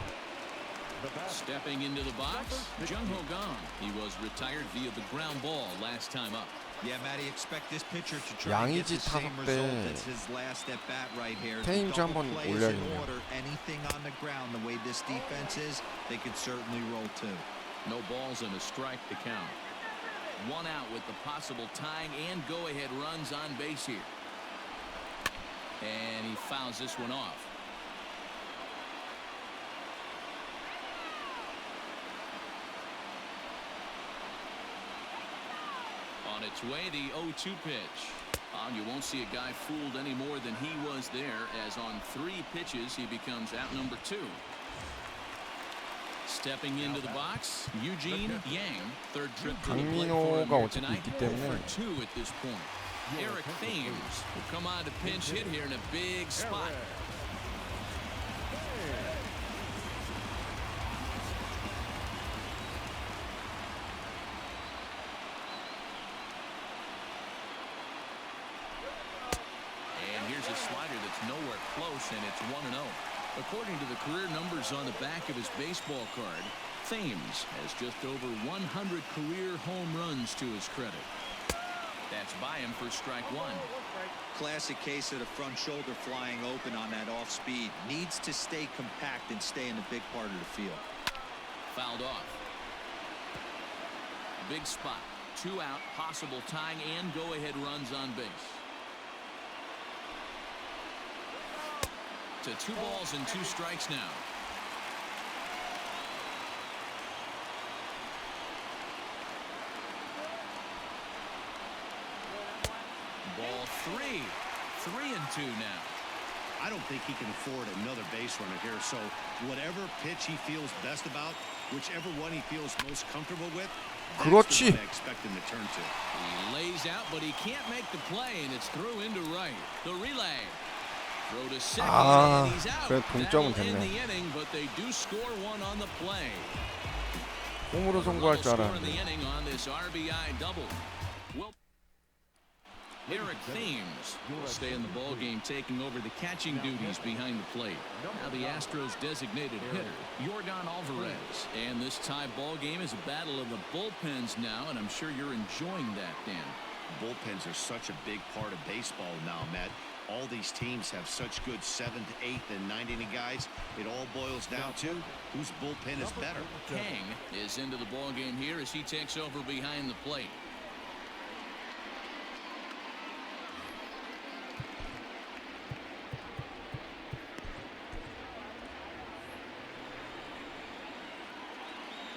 Stepping into the box, Jung-Ho Kang. He was retired via the ground ball last time up. Yeah, Matty, expect this pitcher to try to get the same result as his last at bat right here. 테임즈 한번 올려야겠네요. Anything on the ground, the way this defense is, they could certainly roll too. No balls and a strike to count. One out with the possible tying and go-ahead runs on base here. And he fouls this one off. On its way, the 0-2 pitch. You won't see a guy fooled any more than he was there, as on 3 pitches he becomes out number 2. Stepping into the box, Eugene Yang, third trip to the plate for him here tonight. 0 for 2 at this point. Eric Thames will come on to pinch hit here in a big spot. And here's a slider that's nowhere close, and it's 1-0. According to the career numbers on the back of his baseball card, Thames has just over 100 career home runs to his credit. That's by him for strike 1. Classic case of the front shoulder flying open on that off speed. Needs to stay compact and stay in the big part of the field. Fouled off. Big spot. 2 out, possible tying and go-ahead runs on base. To 2 balls and 2 strikes now. Ball 3. 3-2 now. I don't think he can afford another base runner here, so whatever pitch he feels best about, whichever one he feels most comfortable with, that's the 그렇지. one I expect him to turn to. He lays out, but he can't make the play, and it's through into right. The relay. Throw to second, and he's out. 그래, 동점은 That'll end 됐네. the inning, but they do score one on the play. 홈으로 성공할 줄 Score in the 알았는데. inning on this RBI double. Well, Eric Thames will stay in the ball game, taking over the catching duties behind the plate. Now the Astros designated hitter, Yordan Alvarez. And this tie ball game is a battle of the bullpens now, and I'm sure you're enjoying that, Dan. Bullpens are such a big part of baseball now, Matt. All these teams have such good 7th, 8th, and 9th inning guys. It all boils down to whose bullpen is better. Kang is into the ball game here as he takes over behind the plate.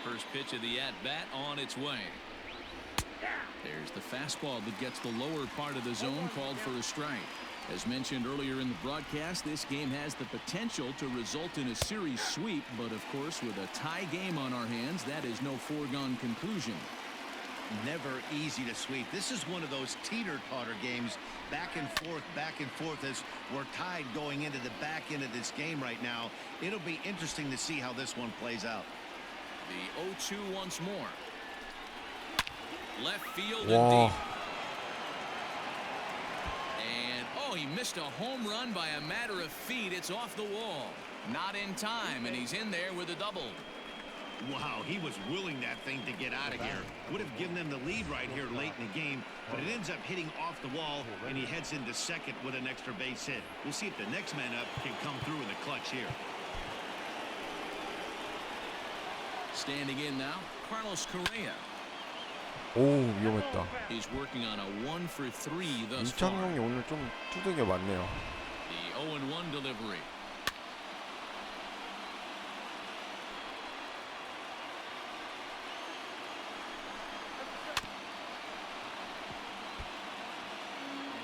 First pitch of the at-bat on its way. There's the fastball that gets the lower part of the zone, called for a strike. As mentioned earlier in the broadcast, this game has the potential to result in a series sweep, but of course with a tie game on our hands, that is no foregone conclusion. Never easy to sweep. This is one of those teeter-totter games, back and forth as we're tied going into the back end of this game right now. It'll be interesting to see how this one plays out. The 0-2 once more. Left field and 와. deep. And oh, he missed a home run by a matter of feet. It's off the wall. Not in time, and he's in there with a double. Wow, he was willing that thing to get out of here. Would have given them the lead right here late in the game, but it ends up hitting off the wall, and he heads into second with an extra base hit. We'll see if the next man up can come through in the clutch here. Standing in now, Carlos Correa. 오, 위험했다. He's working on a 1-for-3 thus far. 이창용이 오늘 좀 투등이 많네요. The 0-1 delivery.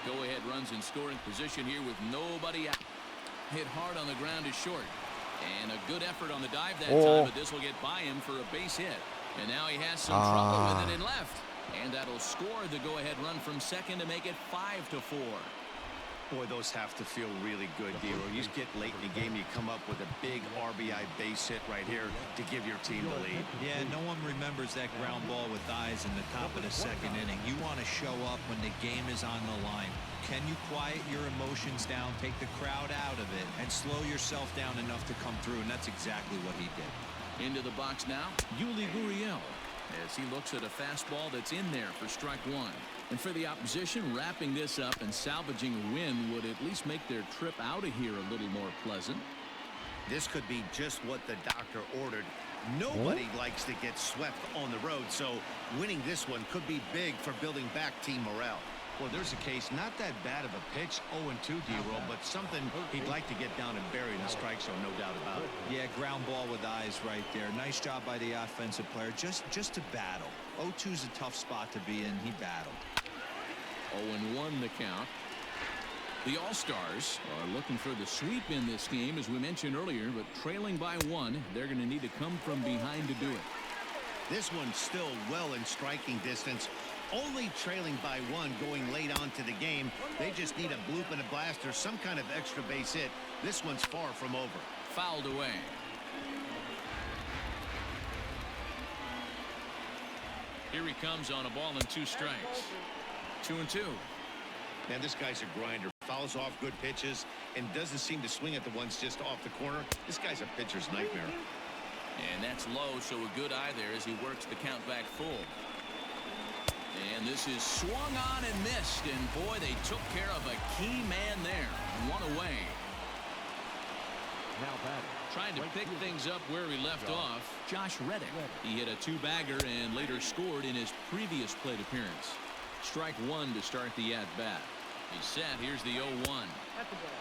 Go-ahead runs in scoring position here with nobody out. Hit hard on the ground is short. And a good effort on the dive that time, but this will get by him for a base hit. And now he has some trouble with it in left. And that'll score the go-ahead run from second to make it 5-4. Boy, those have to feel really good, Dero. You get late in the game, you come up with a big RBI base hit right here to give your team the lead. Yeah, no one remembers that ground ball with eyes in the top of the second inning. You want to show up when the game is on the line. Can you quiet your emotions down, take the crowd out of it, and slow yourself down enough to come through? And that's exactly what he did. Into the box now, Yuli Gurriel, as he looks at a fastball that's in there for strike one. And for the opposition, wrapping this up and salvaging a win would at least make their trip out of here a little more pleasant. This could be just what the doctor ordered. Nobody likes to get swept on the road, so winning this one could be big for building back team morale. Well, there's a case, not that bad of a pitch, 0-2 D-roll, but something he'd like to get down and bury in the strike zone, no doubt about it. Yeah, ground ball with eyes right there. Nice job by the offensive player, just to battle. 0-2's a tough spot to be in. He battled. 0-1 the count. The All-Stars are looking for the sweep in this game, as we mentioned earlier, but trailing by one, they're going to need to come from behind to do it. This one's still well in striking distance. Only trailing by one going late on to the game. They just need a bloop and a blast or some kind of extra base hit. This one's far from over. Fouled away. Here he comes on a ball and 2 strikes. 2-2. Man, this guy's a grinder. Fouls off good pitches and doesn't seem to swing at the ones just off the corner. This guy's a pitcher's nightmare. And that's low, so a good eye there as he works the count back full. And this is swung on and missed, and boy, they took care of a key man there. One away. Now batting Trying to pick things up where he left off, Josh Reddick. He hit a two-bagger and later scored in his previous plate appearance. Strike one to start the at-bat. He's set. Here's the 0-1. That's a ball.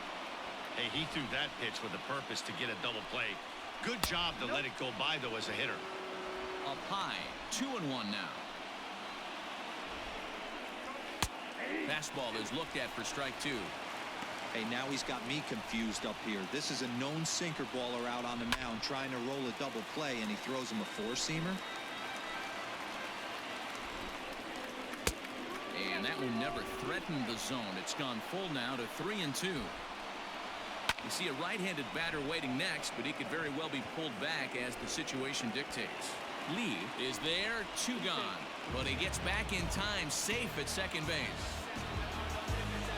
Hey, he threw that pitch with a purpose to get a double play. Good job to let it go by, though, as a hitter. Up high, 2-1 now. Fastball is looked at for strike two. Hey, now he's got me confused up here. This is a known sinker baller out on the mound trying to roll a double play, and he throws him a four-seamer. And that one never threatened the zone. It's gone full now to 3-2. You see a right-handed batter waiting next, but he could very well be pulled back as the situation dictates. Lee is there, two gone, but he gets back in time, safe at second base.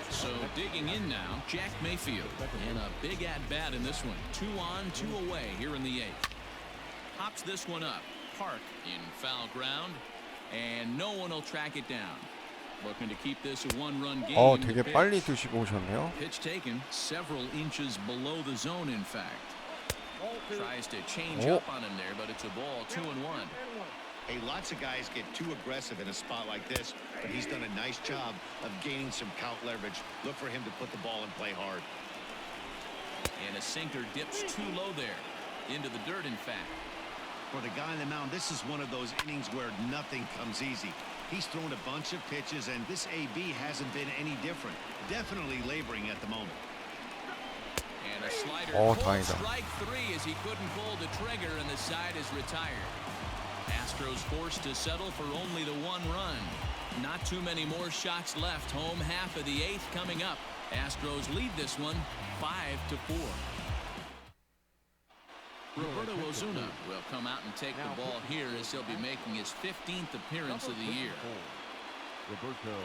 So digging in now, Jack Mayfield, and a big at-bat in this one. 2 on, 2 away here in the 8th. Pops this one up. Park in foul ground, and no one will track it down. Looking to keep this a one-run game. 되게 빨리 드시고 오셨네요. Pitch taken several inches below the zone, in fact. Tries to change up on him there, but it's a ball, 2-1. Hey, lots of guys get too aggressive in a spot like this, but he's done a nice job of gaining some count leverage. Look for him to put the ball and play hard. And a sinker dips too low there. Into the dirt, in fact. For the guy on the mound, this is one of those innings where nothing comes easy. He's thrown a bunch of pitches, and this AB hasn't been any different. Definitely laboring at the moment. And a slider. 다행이다. Strike three as he couldn't pull the trigger, and the side is retired. Astros forced to settle for only the 1 run. Not too many more shots left. Home half of the 8th coming up. Astros lead this one 5-4. Roberto Ozuna will come out and take the ball here as he'll be making his 15th appearance of the year. Roberto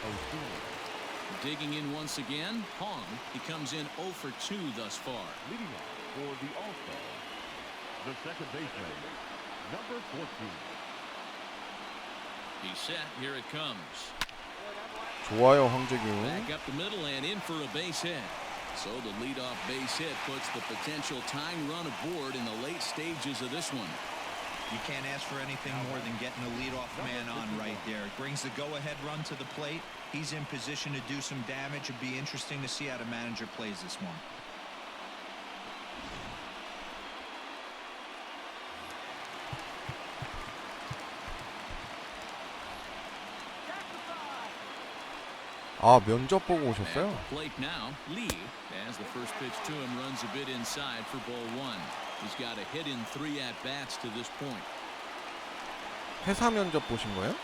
Ozuna. Digging in once again, Hong. He comes in 0 for 2 thus far. Leading off for the All-Star, the second baseman, number 14. He's set. Here it comes. 좋아요, 황재균. Back up the middle and in for a base hit. So the leadoff base hit puts the potential tying run aboard in the late stages of this one. You can't ask for anything more than getting a leadoff man on right there. It brings the go-ahead run to the plate. He's in position to do some damage. It'd be interesting to see how the manager plays this one. 면접 보고 오셨어요? At the plate now, Lee, as the first pitch to him runs a bit inside for ball 1. He's got a hit in 3 at-bats to this point. 회사 면접 보신 거예요?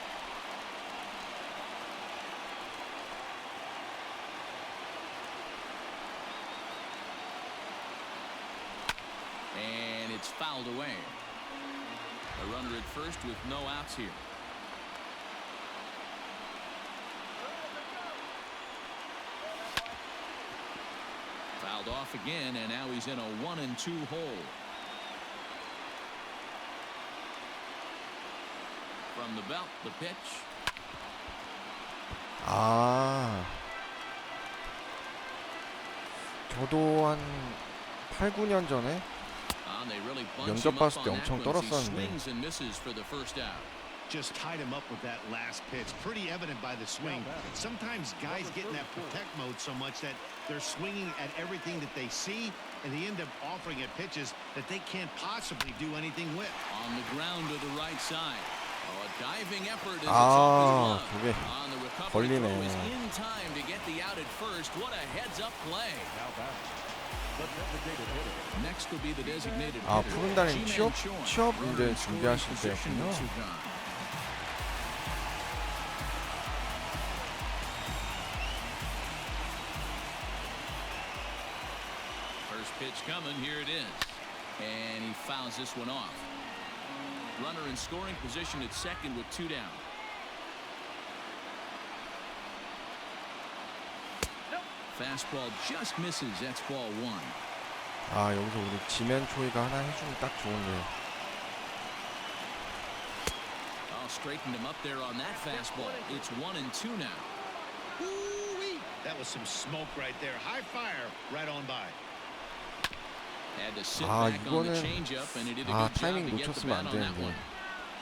And it's fouled away. A runner at first with no outs here. Fouled off again, and now he's in a 1-2 hole. From the belt, the pitch. 저도 한 8, 9년 전에 They really 면접 봤을 때 엄청 떨었었는데. swings and misses for the first out. Just tied him up with that last pitch. Pretty evident by the swing. Sometimes guys get in that protect mode so much that they're swinging at everything that they see, and they end up offering at pitches that they can't possibly do anything with. On the ground to the right side. A diving effort as it's off his 그게 glove. On the recovery 걸리네. throw is in time to get the out at first. What a heads-up play. Next will be the designated hitter. 푸른달님 G-Man 취업 Sean. 이제 준비하실 Position 때였군요. with 2 gone. First pitch coming, here it is. And he fouls this one off. Runner in scoring position at second with 2 down. Fastball just misses. That's ball 1. 여기서 우리 지면 초이가 하나 해주면 딱 좋은데. Straightened him up there on that fastball. It's 1-2 now. Ooh-wee. That was some smoke right there. High fire right on by. Had to sit 아, back on the 이거는 changeup, and he did a 아, good job 타이밍 to get the 놓쳤으면 bat 안 on that 되는데. one.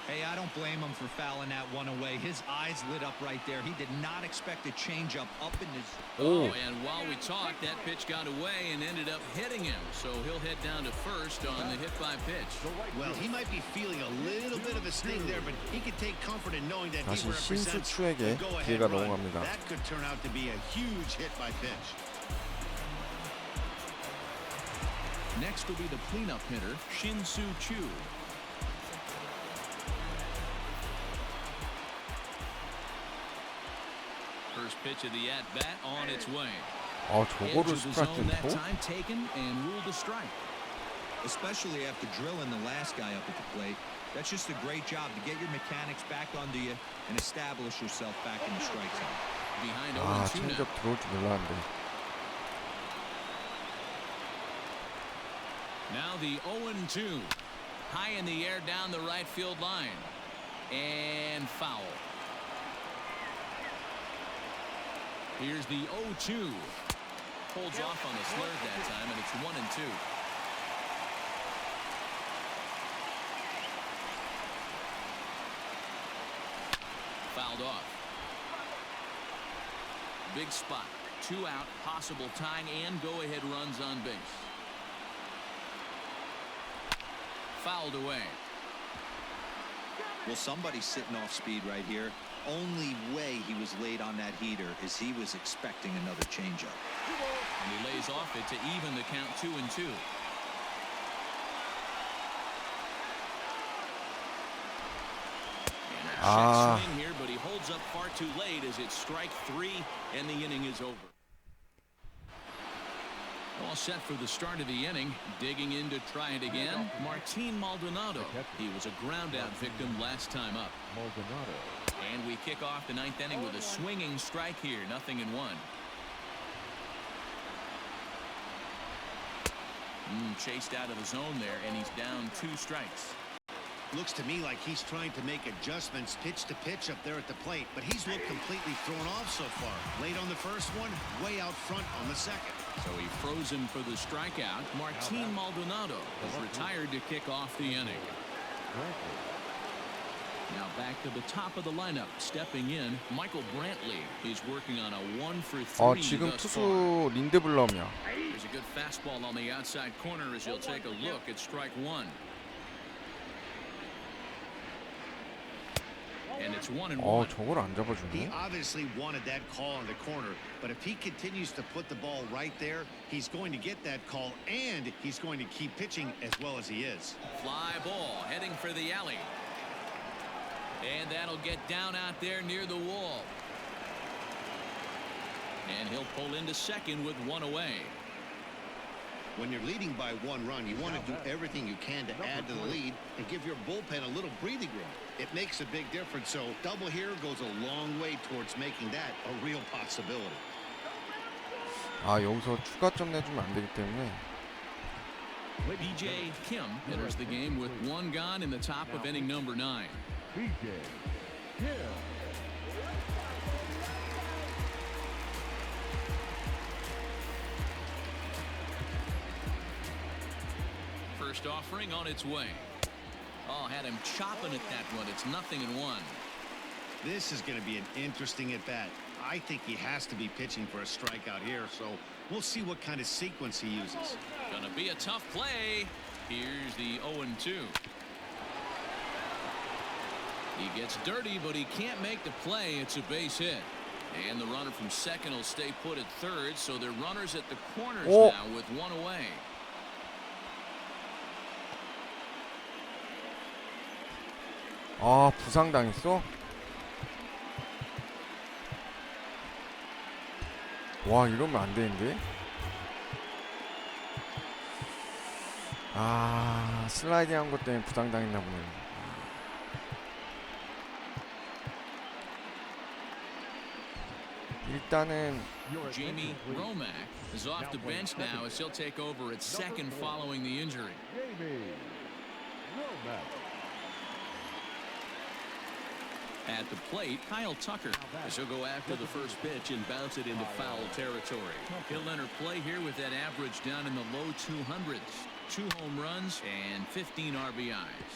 Hey, I don't blame him for fouling that one away. His eyes lit up right there. He did not expect a changeup up in his. Oh, and while we talked, that pitch got away and ended up hitting him. So he'll head down to first on the hit by pitch. Well, he might be feeling a little bit of a sting there, but he can take comfort in knowing that he 다시 represents 신수추에게 the go-ahead 기회가 run. 넘어갑니다. That could turn out to be a huge hit by pitch. Next will be the cleanup hitter, Shin-Soo Choo. First pitch of the at-bat on its way. 아, Edge 저거를 of the zone that 스트라이크로? time taken and ruled a strike. Especially after drilling the last guy up at the plate. That's just a great job to get your mechanics back onto you and establish yourself back in the strike zone. Behind 아, 0-2 now. 체인지업 들어올 줄 몰랐는데. Now the 0-2. High in the air down the right field line. And foul. Here's the 0-2. Holds off on the slurve that time, and it's 1-2. Fouled off. Big spot. 2 out, possible tying and go-ahead runs on base. Fouled away. Well, somebody's sitting off speed right here. Only way he was late on that heater is he was expecting another changeup. And he lays off it to even the count 2-2. And a check swing here, but he holds up far too late as it's strike 3 and the inning is over. All set for the start of the inning. Digging in to try it again, Martin Maldonado. He was a ground-out victim last time up. Maldonado. And we kick off the 9th inning with a swinging strike here, 0-1. Chased out of the zone there, and he's down 2 strikes. Looks to me like he's trying to make adjustments pitch to pitch up there at the plate, but he's looked completely thrown off so far. Late on the first one, way out front on the second. So he froze him for the strikeout. Martin Maldonado is retired to kick off the inning. Now back to the top of the lineup. Stepping in, Michael Brantley. He's working on a 1-for-3 지금 thus 투수 far. 린드블럼이야. There's a good fastball on the outside corner as he'll take a look at strike 1. And it's 1-1. 저걸 안 He 잡아주네. obviously wanted that call on the corner, but if he continues to put the ball right there, he's going to get that call, and he's going to keep pitching as well as he is. Fly ball heading for the alley. And that'll get down out there near the wall. And he'll pull into second with 1 away. When you're leading by 1 run, you want to do everything you can to add to the lead and give your bullpen a little breathing room. It makes a big difference, so double here goes a long way towards making that a real possibility. 아, 여기서 추가점 내주면 안 되기 때문에. BJ Kim enters the game with 1 gone in the top of inning number 9. BJ Kim. First offering on its way. Oh, had him chopping at that one. It's 0-1. This is going to be an interesting at-bat. I think he has to be pitching for a strikeout here, so we'll see what kind of sequence he uses. Gonna be a tough play. Here's the 0-2. He gets dirty, but he can't make the play. It's a base hit. And the runner from second will stay put at third, so they're runners at the corners now with 1 away. 아, 부상당했어? 와, 이러면 안 되는데? 아, 슬라이딩 한 것 때문에 부상당했나 보네. 일단은 Jamie Romack is off the bench now as he'll take over at second following the injury. Jamie Romack. At the plate, Kyle Tucker as he'll go after the first pitch and bounce it into foul territory. He'll enter play here with that average down in the low 200s. 2 home runs and 15 RBIs.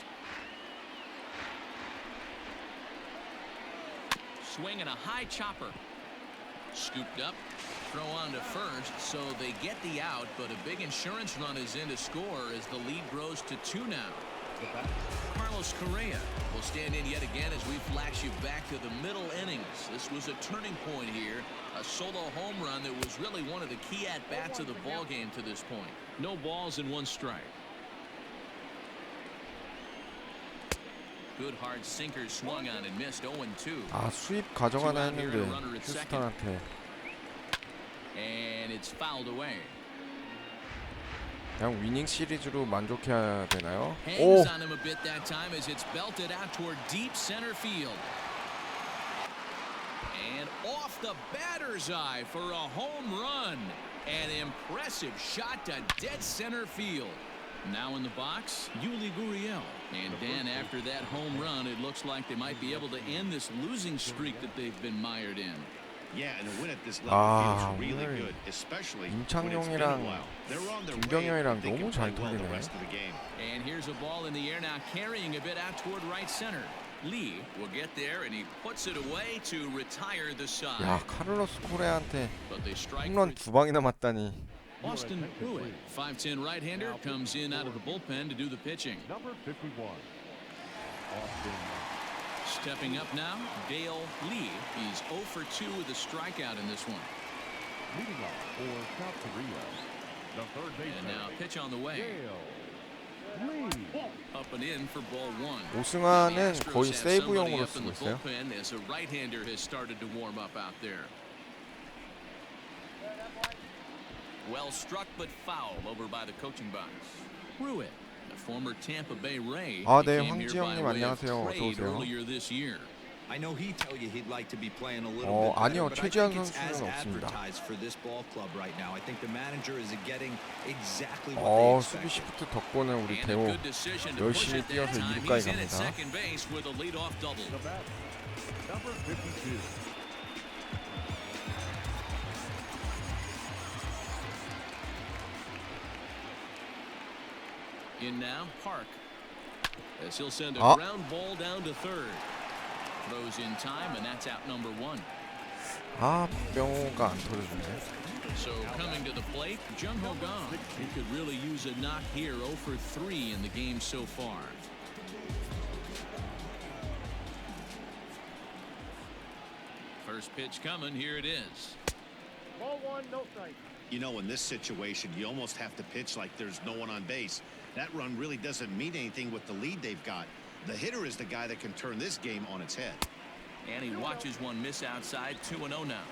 Swing and a high chopper. Scooped up. Throw on to first, so they get the out, but a big insurance run is in to score as the lead grows to 2 now. Carlos Correa will stand in yet again as we flash you back to the middle innings. This was a turning point here, a solo home run that was really one of the key at-bats of the ball game to this point. No balls and 1 strike. Good hard sinker swung on and missed 0-2. 아, 수입 가져가나 했는데 휴스턴한테. And it's fouled away. 그냥 위닝 시리즈로 만족해야 되나요? Hangs on him a bit that time as it's belted out toward deep center field. And off the batter's eye for a home run. An impressive shot to dead center field. Now in the box, Yuli Gurriel. And Dan, after that home run, it looks like they might be able to end this losing streak that they've been mired in. Yeah, and a win at this level feels really good, especially when it's been a 임창용이랑 while. They're on their way. 김경현이랑 They can 너무 잘 play well the 돌리네. rest of the game. And here's a ball in the air now, carrying a bit out toward right center. Lee will get there, and he puts it away to retire the side. 야, 카를로스 코레아한테 But they strike 홈런 2방이나 맞다니. Austin Pruitt, 5'10" right-hander, comes in out of the bullpen to do the pitching. Number 51, Austin. Stepping up now, Dale Lee. He's 0 for 2 with a strikeout in this one. Leading off for South Korea, the third And baseman, now pitch on the way. Dale Lee. Up and in for ball 1. 오승환은 The Astros 거의 have somebody 세이브용으로 up in 쓰고 the 있어요. bullpen as a right-hander has started to warm up out there. Well struck but foul over by the coaching box. Pruitt, the former Tampa Bay Ray, 아, 네, became here 황지 by 형님 way of 안녕하세요. 어서 trade 오세요. earlier this year. I know he'd tell you he'd like to be playing a little bit 아니요, better, but I 최지한 think it's as 선수는 없습니다. advertised for this ball club right now. I think the manager is getting exactly what 수비 they expected. 시프트 덕분에 우리 And a 대호 good decision to push 열심히 it that 뛰어서 time. 2루까지 He's in at 갑니다. second base with a leadoff double. The bat, number 52. In now, Park. As he'll send a Ah. ground ball down to third. Throws in time, and that's out number 1. 아, 명호가 안 터져주네. So coming to the plate, Jung Ho Gong. He could really use a knock here, 0 for 3 in the game so far. First pitch coming, here it is. Ball 1, no strike. You know, in this situation, you almost have to pitch like there's no one on base. That run really doesn't mean anything with the lead they've got. The hitter is the guy that can turn this game on its head. And he watches one miss outside, 2-0 now.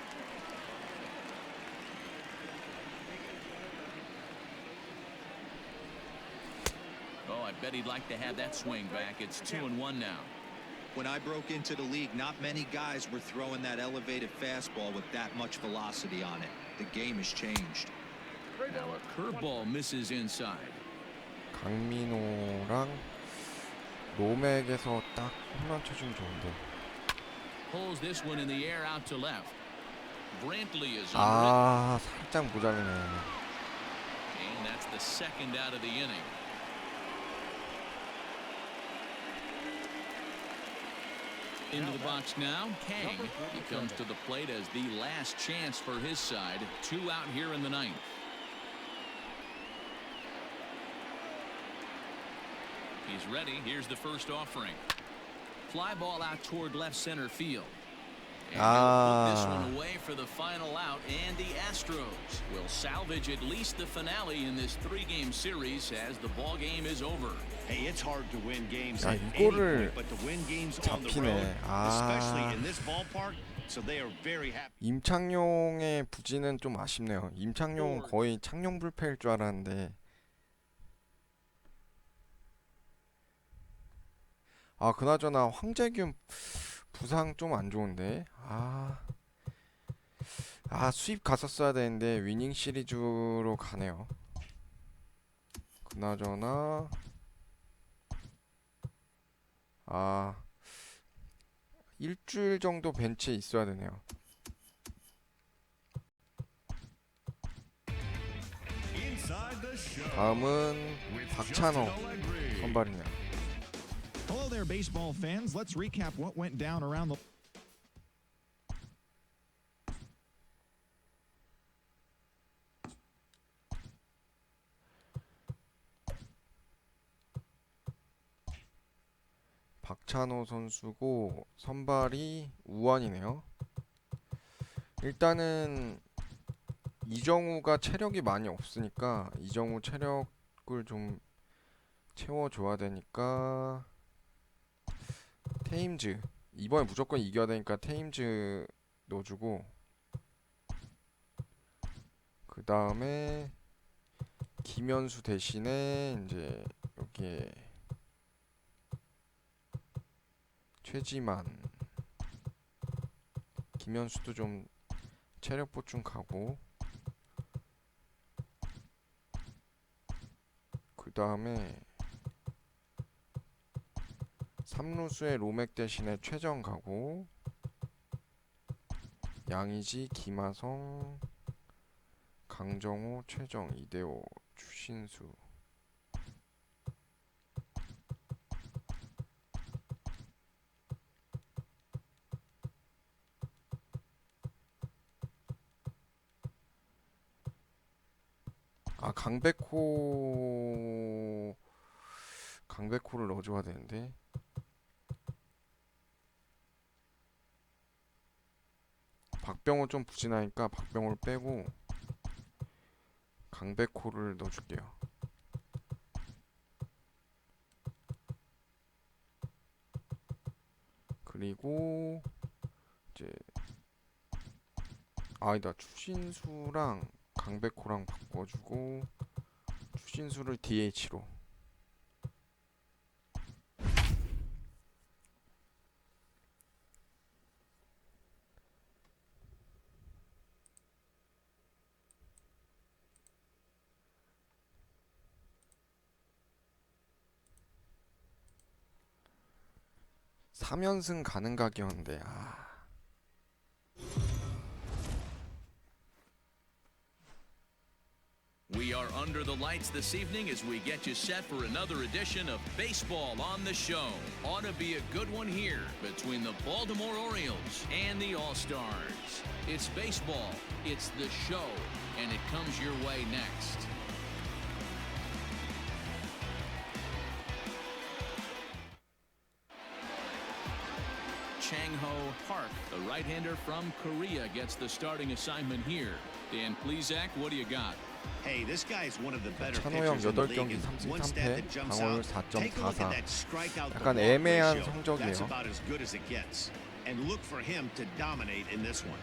Oh, I bet he'd like to have that swing back. It's 2-1 now. When I broke into the league, not many guys were throwing that elevated fastball with that much velocity on it. The game has changed. Now a curveball misses inside. 강민호랑 로맥에서 딱 홈런 쳐주면 좋은데. Pulls this one in the air out to left. Brantley is under 아, 살짝 모자르네. it. And that's the second out of the inning. Into the box now, Kang. He comes to the plate as the last chance for his side. 2 out here in the 9th. He's ready. Here's the first offering. Fly ball out toward left center field. And he'll put this one away for the final out, and the Astros will salvage at least the finale in this 3-game series as the ball game is over. Hey, it's hard to win games 야, at any 이거를 point, but to win games on the 잡히네. road, especially 아. in this ballpark, so they are very happy. 임창용의 부진은 좀 아쉽네요. 임창용은 거의 창용 불패일 줄 알았는데. 아, 그나저나 황재균 부상 좀 안 좋은데. 수입 갔었어야 되는데 위닝 시리즈로 가네요. 그나저나 일주일 정도 벤치에 있어야 되네요. 다음은 박찬호 선발이네요. Hello there, baseball fans. Let's recap what went down around the. 박찬호 선수고 선발이 우완이네요. 일단은 이정우가 체력이 많이 없으니까 이정우 체력을 좀 채워줘야 되니까 테임즈 이번에 무조건 이겨야 되니까 테임즈 넣어주고, 그 다음에 김현수 대신에 이제 여기에 최지만, 김현수도 좀 체력 보충 가고, 그 다음에 3루수에 로맥 대신에 최정 가고, 양의지, 김하성, 강정호, 최정, 이대호, 추신수. 아, 강백호를 넣어줘야 되는데. 박병호 좀 부진하니까 박병호를 빼고 강백호를 넣어줄게요. 그리고 이제 아니다, 추신수랑 강백호랑 바꿔주고 추신수를 DH로. 삼연승 가는 각이었는데 We are under the lights this evening as we get you set for another edition of Baseball on the Show. Ought to be a good one here between the Baltimore Orioles and the All-Stars. It's baseball, it's the show, and it comes your way next. Chang-ho Park, the right-hander from Korea, gets the starting assignment here. Dan Plesac, what do you got? Hey, this guy's one of the better 찬호 형 pitchers in the 8경기 league. 3승 One stat 3패, that jumps 방어율 out. Take a look at 4.44. that strikeout to 약간 walk 애매한 ratio. That's 성적이에요. about as good as it gets. And look for him to dominate in this one.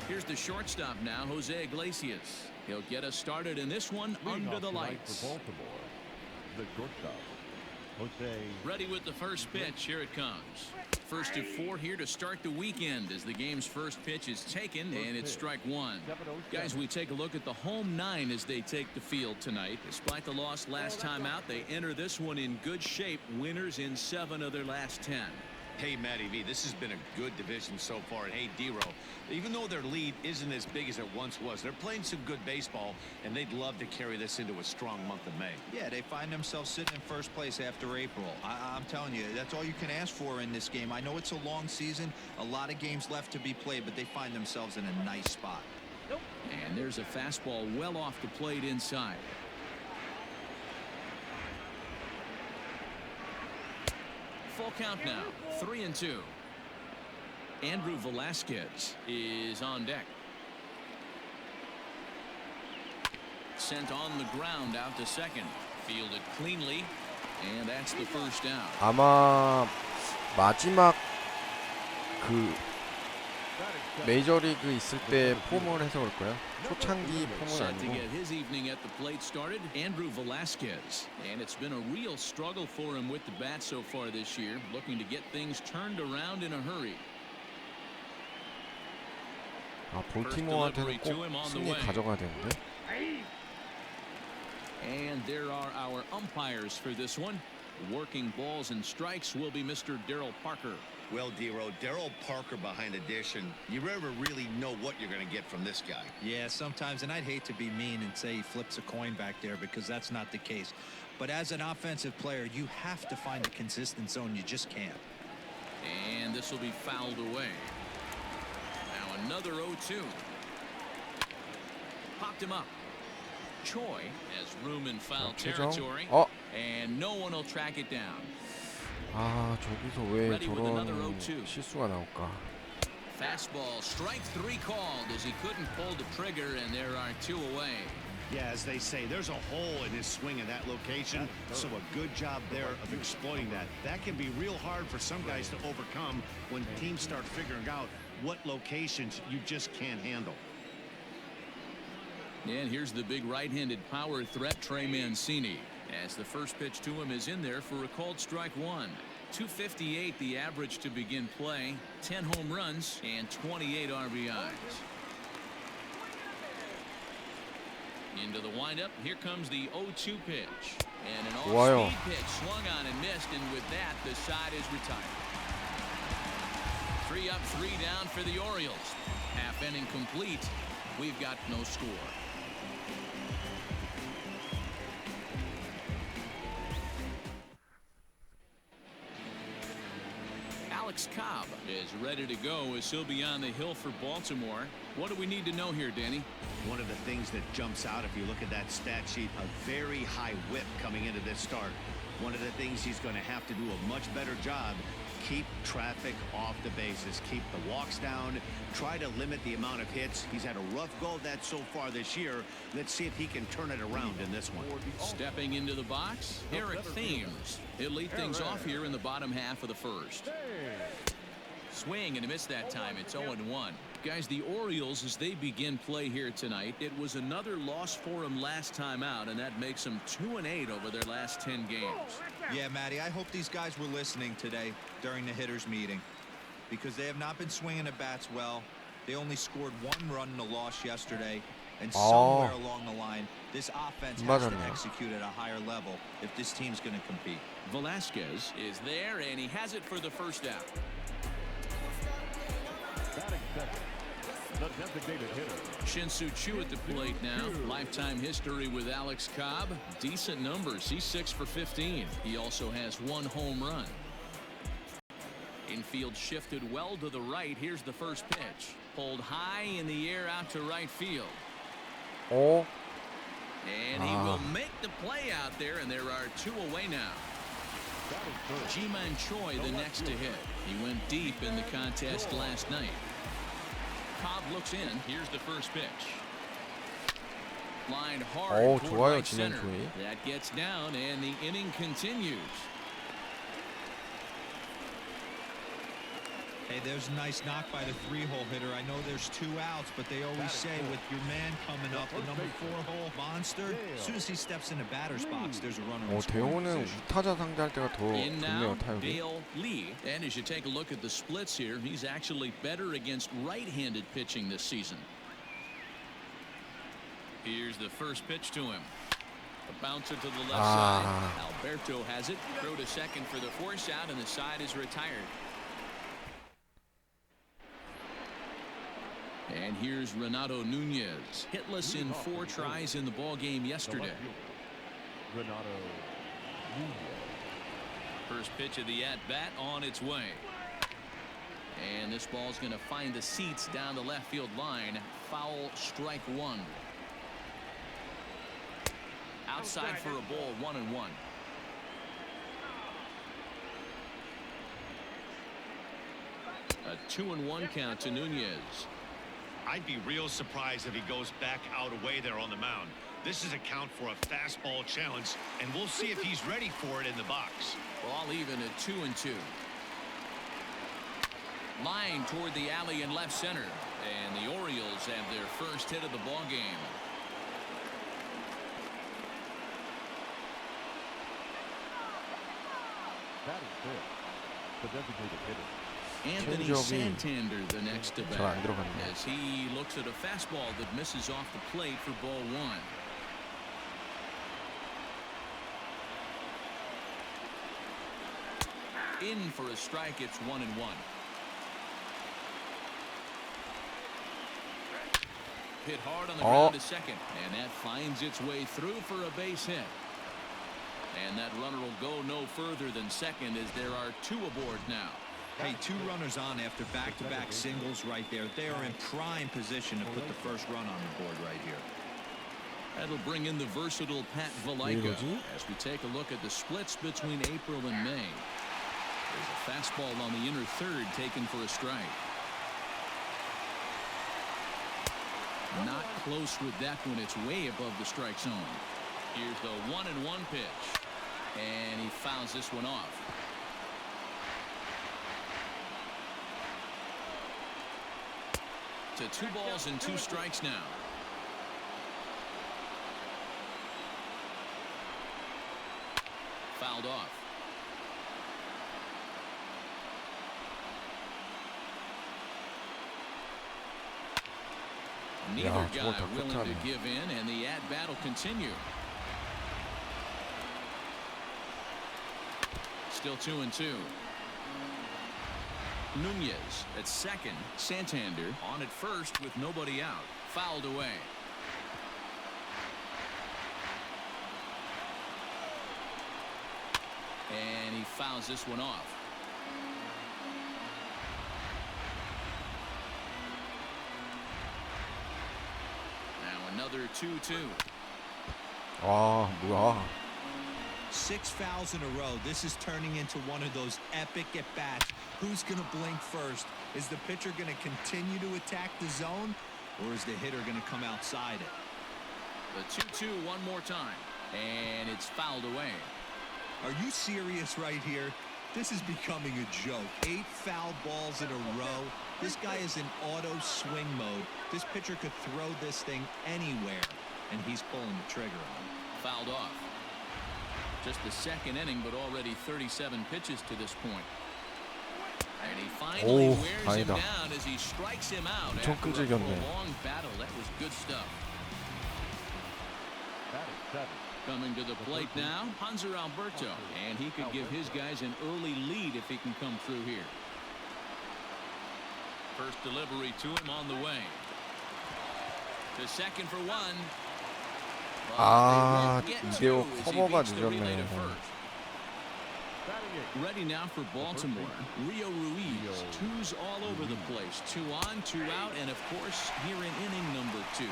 Here's the shortstop now, Jose Iglesias. He'll get us started in this one under the lights. For Baltimore, the shortstop, Jose. Ready with the first pitch. Here it comes. First to 4 here to start the weekend as the game's first pitch is taken, and it's strike one. Guys, we take a look at the home 9 as they take the field tonight. Despite the loss last time out, they enter this one in good shape, winners in 7 of their last 10. Hey, Matty V, this has been a good division so far. And hey, D-Row, even though their lead isn't as big as it once was, they're playing some good baseball, and they'd love to carry this into a strong month of May. Yeah, they find themselves sitting in first place after April. I'm telling you, that's all you can ask for in this game. I know it's a long season, a lot of games left to be played, but they find themselves in a nice spot. And there's a fastball well off the plate inside. Full count now, 3-2. Andrew Velasquez is on deck. Sent on the ground out to second. Fielded cleanly, and that's the first out. 아마 마지막 그 메이저리그 있을 때 폼을 해서 올 거예요. 초창기 폼은 Set to 아니고. get his evening at the plate started, Andrew Velasquez. And it's been a real struggle for him with the bat so far this year, looking to get things turned around in a hurry. 아, 볼티모어한테는 꼭 승리 가져가야 되는데. And there are our umpires for this one. Working balls and strikes will be Mr. Darryl Parker. Well, Dero, Darryl Parker behind addition. You never really know what you're going to get from this guy. Yeah, sometimes, and I'd hate to be mean and say he flips a coin back there because that's not the case. But as an offensive player, you have to find a consistent zone. You just can't. And this will be fouled away. Now another 0-2. Popped him up. Choi has room in foul territory. And no one will track it down. 아, 저기서 왜 Ready with another 저런 0-2. 실수가 나올까? Fastball, strike 3 called as he couldn't pull the trigger, and there are 2 away. Yeah, as they say, there's a hole in his swing at that location, so a good job there of exploiting that. That can be real hard for some guys to overcome when teams start figuring out what locations you just can't handle. And here's the big right-handed power threat, Trey Mancini, as the first pitch to him is in there for a called strike 1. 258 the average to begin play, 10 home runs and 28 RBIs. Into the windup, here comes the 0-2 pitch. And an off-speed pitch swung on and missed, and with that, the side is retired. 3 up, 3 down for the Orioles. Half inning complete. We've got no score. Alex Cobb is ready to go as he'll be on the hill for Baltimore. What do we need to know here, Danny? One of the things that jumps out if you look at that stat sheet, a very high whip coming into this start. One of the things he's going to have to do a much better job, keep traffic off the bases, keep the walks down, try to limit the amount of hits. He's had a rough go of that so far this year. Let's see if he can turn it around in this one. Stepping into the box, Eric Thames. He'll lead things off here in the bottom half of the first. Swing and a miss that time. It's 0-1. Guys, the Orioles, as they begin play here tonight, it was another loss for them last time out, and that makes them 2-8 over their last 10 games. Yeah, Matty, I hope these guys were listening today during the hitters meeting, because they have not been swinging the bats well. They only scored 1 run in the loss yesterday, and somewhere along the line, this offense has to execute at a higher level if this team's going to compete. Velasquez is there, and he has it for the first out. Batting second, the designated hitter. Shin-Soo Choo at the plate now. Lifetime history with Alex Cobb. Decent numbers. He's 6 for 15. He also has 1 home run. Infield shifted well to the right. Here's the first pitch. Pulled high in the air out to right field. Oh. And he will make the play out there, and there are 2 away now. Ji-Man Choi the next to hit. He went deep in the contest last night. Cobb looks in. Here's the first pitch. Lined hard toward right center. That gets down, and the inning continues. Hey, there's a nice knock by the 3-hole hitter. I know there's 2 outs, but they always say with your man coming up, the number 4-hole monster, as soon as he steps in the batter's box, there's a runner in scoring 대호는 position. 우타자 상대할 때가 더 In now, 좋네요, 타율이. Dale Lee. And as you take a look at the splits here, he's actually better against right-handed pitching this season. Here's the first pitch to him. A bouncer to the left side. Alberto has it. Throw to second for the force out, and the side is retired. And here's Renato Nunez, hitless in 4 tries in the ball game yesterday. Renato Nunez. First pitch of the at-bat on its way. And this ball's going to find the seats down the left field line. Foul, strike 1. Outside for a ball, 1-1. A 2-1 count to Nunez. I'd be real surprised if he goes back out away there on the mound. This is a count for a fastball challenge, and we'll see if he's ready for it in the box. Ball even at 2-2. Line toward the alley in left center, and the Orioles have their first hit of the ball game. Batting fifth, the designated hitter. Anthony Santander the next to bat 안 들어갔네요. as he looks at a fastball that misses off the plate for ball 1. in for a strike. It's 1-1. Hit hard on the ground to second, and that finds its way through for a base hit. And that runner will go no further than second as there are 2 aboard now. Hey, 2 runners on after back-to-back singles right there. They are in prime position to put the first run on the board right here. That'll bring in the versatile Pat Valaika as we take a look at the splits between April and May. There's a fastball on the inner third taken for a strike. Not close with that one. It's way above the strike zone. Here's the 1-1 pitch. And he fouls this one off. To 2 balls and 2 strikes now. Fouled off. Neither guy willing to give in, and the at-bat will continue. Still 2-2. Nunez at second. Santander on at first with nobody out. Fouled away. And he fouls this one off. Now another 2-2. 아, 뭐야. 6 fouls in a row. This is turning into one of those epic at-bats. Who's going to blink first? Is the pitcher going to continue to attack the zone, or is the hitter going to come outside it? The 2-2 one more time, and it's fouled away. Are you serious right here? This is becoming a joke. 8 foul balls in a row. This guy is in auto swing mode. This pitcher could throw this thing anywhere, and he's pulling the trigger on it. Fouled off. Just the second inning, but already 37 pitches to this point. And he finally wears him down as he strikes him out after a prolonged battle. That was good stuff. Coming to the plate now, Hanser Alberto, and he could give his guys an early lead if he can come through here. First delivery to him on the way. To second for 1. 아, 이대호 커버가 늦었네. Ready now for Baltimore. Rio Ruiz, 2s all over the place. 2 on, 2 out, and of course here in inning number 2.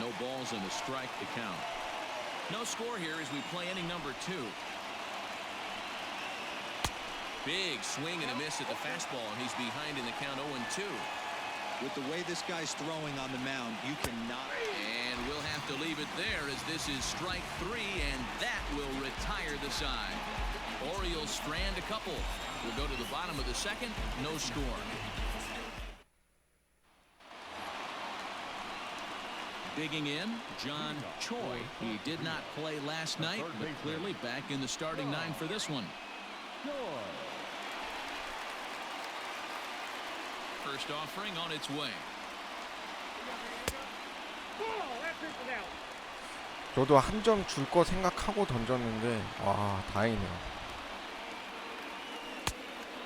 No balls and a strike to count. No score here as we play inning number 2. Big swing and a miss at the fastball, and he's behind in the count 0-2. With the way this guy's throwing on the mound, you cannot. And we'll have to leave it there as this is strike 3, and that will retire the side. Orioles strand a couple. We'll go to the bottom of the second. No score. Digging in, John Choi. He did not play last night, but clearly back in the starting 9 for this one. First offering on its way. 저도 한 점 줄 거 생각하고 던졌는데 와, 다행이네요.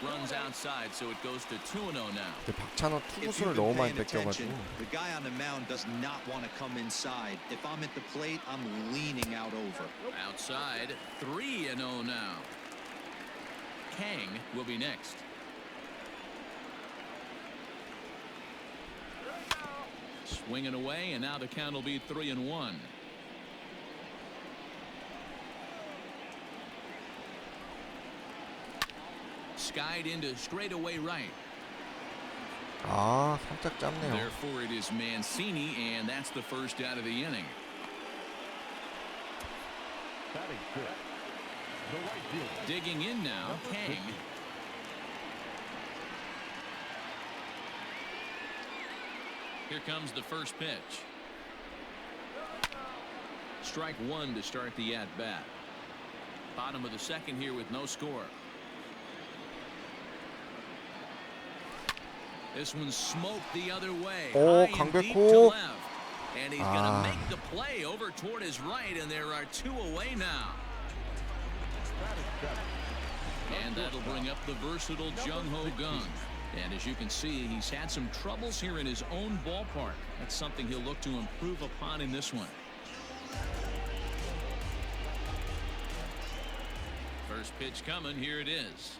Runs outside, so it goes to 2-0 now. 근데 박찬호 투구수를 너무 많이 뺏겨가지고. The guy on the mound does not want to come inside. If I'm at the plate, I'm leaning out over. Outside, 3-0 now. Kang will be next. Swinging away, and now the count will be 3-1. Skied into straightaway right. 아, 살짝 짧네요. Therefore, it is Mancini, and that's the first out of the inning. Digging in now, Kang. Here comes the first pitch. Strike 1 to start the at-bat. Bottom of the second here with no score. This one's smoked the other way. 오, High and deep to 강백호. left. And he's going to make the play over toward his right, and there are 2 away now. And that'll bring up the versatile Jung-Ho Kang. And as you can see, he's had some troubles here in his own ballpark. That's something he'll look to improve upon in this one. First pitch coming. Here it is.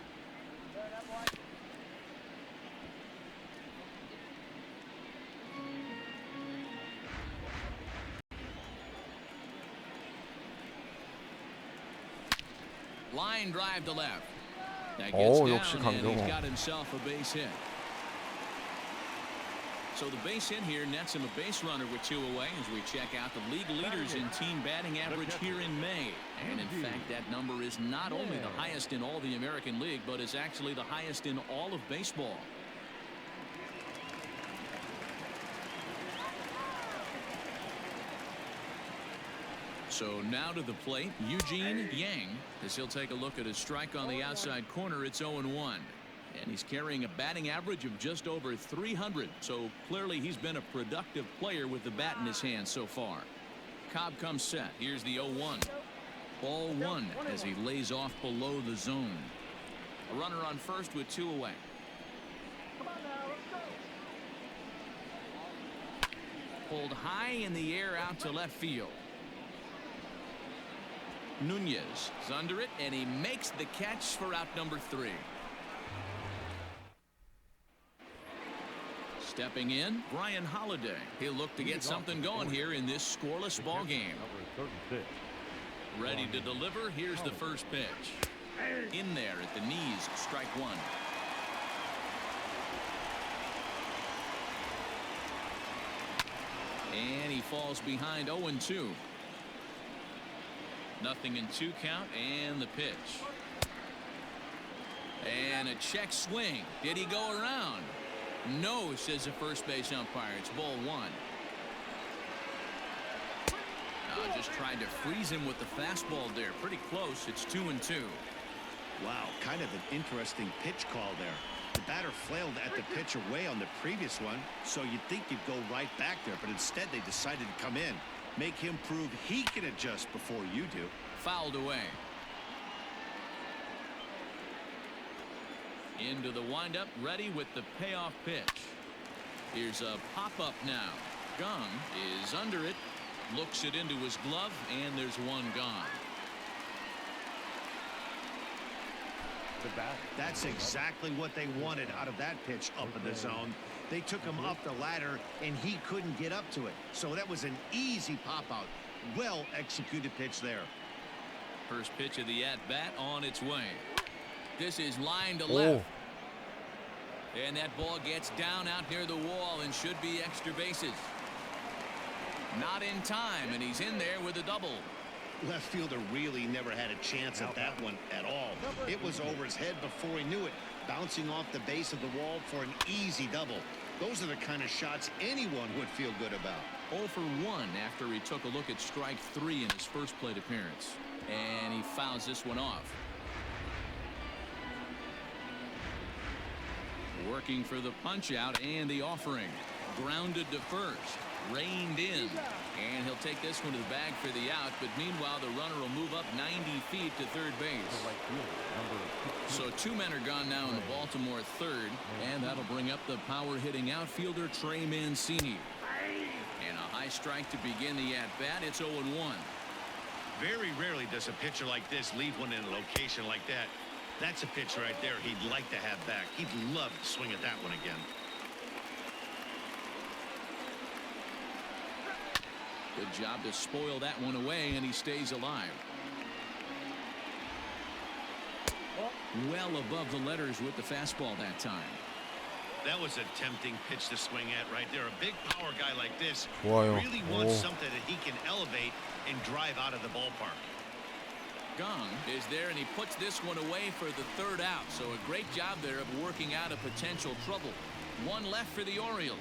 Line drive to left. That gets 역시 down, and he's 강정호. got himself a base hit. So the base hit here nets him a base runner with 2 away as we check out the league leaders in team batting average here in May. And in fact, that number is not only the highest in all the American League, but is actually the highest in all of baseball. So now to the plate, Eugene Yang, as he'll take a look at his strike on the outside corner. It's 0-1. And he's carrying a batting average of just over 300. So clearly he's been a productive player with the bat in his hand so far. Cobb comes set. Here's the 0-1. Ball 1 as he lays off below the zone. A runner on first with 2 away. Pulled high in the air out to left field. Nunez is under it, and he makes the catch for out number 3. Stepping in, Brian Holiday. He'll look to get something going here in this scoreless ball game. Ready to deliver. Here's the first pitch. In there at the knees, strike 1. And he falls behind 0-2. Nothing in 2 count, and the pitch. And a check swing. Did he go around? No, says the first base umpire. It's ball 1. Just trying to freeze him with the fastball there. Pretty close. It's 2-2. Wow, kind of an interesting pitch call there. The batter flailed at the pitch away on the previous one, so you'd think you'd go right back there, but instead they decided to come in. Make him prove he can adjust before you do. Fouled away. Into the windup, ready with the payoff pitch. Here's a pop-up now. Kang is under it, looks it into his glove, and there's 1 gone. That's exactly what they wanted out of that pitch up in the zone. They took him up the ladder, and he couldn't get up to it. So that was an easy pop-out. Well-executed pitch there. First pitch of the at-bat on its way. This is line to left. And that ball gets down out near the wall and should be extra bases. Not in time, and he's in there with a double. Left fielder really never had a chance at that one at all. It was over his head before he knew it, bouncing off the base of the wall for an easy double. Those are the kind of shots anyone would feel good about. 0 for 1 after he took a look at strike 3 in his first plate appearance. And he fouls this one off. Working for the punch out and the offering. Grounded to first. Reined in. And he'll take this one to the bag for the out. But meanwhile, the runner will move up 90 feet to third base. So 2 men are gone now in the Baltimore third. And that'll bring up the power-hitting outfielder Trey Mancini. And a high strike to begin the at-bat. It's 0-1. Very rarely does a pitcher like this leave one in a location like that. That's a pitch right there he'd like to have back. He'd love to swing at that one again. Good job to spoil that one away, and he stays alive. Well above the letters with the fastball that time. That was a tempting pitch to swing at right there. A big power guy like this 좋아요. really wants something that he can elevate and drive out of the ballpark. Kang is there, and he puts this one away for the third out. So a great job there of working out a potential trouble. 1 left for the Orioles.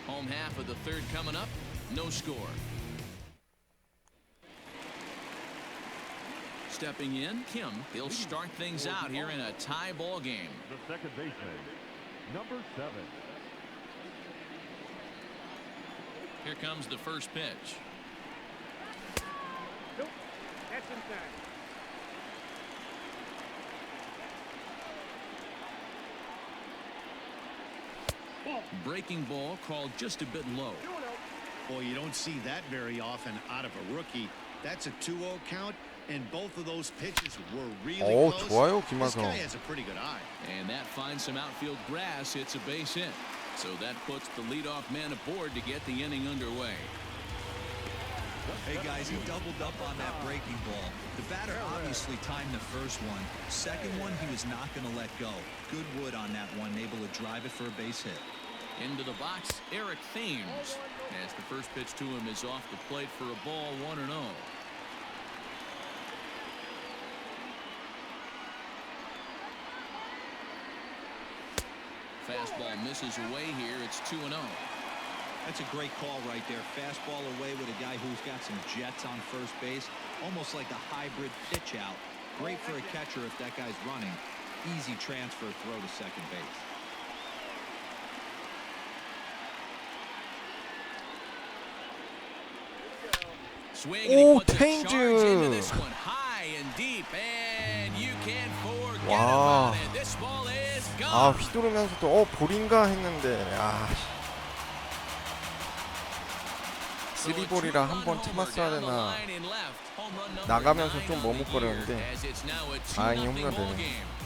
Home half of the third coming up. No score. Stepping in, Kim. He'll start things out here in a tie ball game. The second baseman, number 7. Here comes the first pitch. Nope. That's inside. Breaking ball called just a bit low. Boy, you don't see that very often out of a rookie. That's a 2-0 count, and both of those pitches were really close. 좋아요, This 김하성. guy has a pretty good eye. And that finds some outfield grass. It's a base hit. So that puts the leadoff man aboard to get the inning underway. Hey guys, he doubled up on that breaking ball. The batter obviously timed the first one. Second one, he was not going to let go. Good wood on that one, able to drive it for a base hit. Into the box, Eric Thames. As the first pitch to him is off the plate for a ball, 1-0. Fastball misses away here. It's 2-0. That's a great call right there. Fastball away with a guy who's got some jets on first base. Almost like a hybrid pitch out. Great for a catcher if that guy's running. Easy transfer throw to second base. Swing and he 오, puts a charge into 테인즈. this one high and deep, and you can't forget 와. about it. This ball is 아, gone. 휘두르면서도 볼인가 했는데 쓰리볼이라 한 번 참았어야 되나 나가면서 좀 머뭇거렸는데 다행히 홈런되네.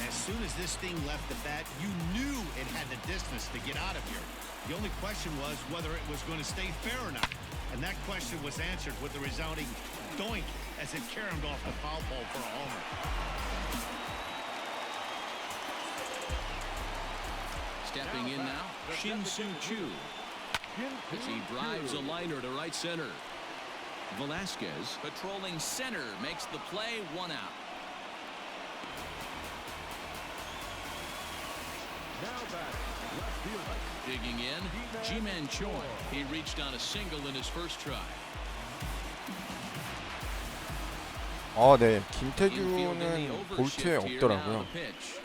As soon as this thing left the bat, you knew it had the distance to get out of here. The only question was whether it was going to stay fair or not. And that question was answered with the resounding doink as it caromed off the foul pole for a homer. Stepping in now, Shin-Soo Choo. As he drives a liner to right center. Velasquez patrolling center makes the play, 1 out. Now back, left fielder. Digging in, Ji-Man Choi. He reached on a single in his first try. 네, Infield in 김태균은 the 볼트에 overshift here. Now 없더라고요. the pitch.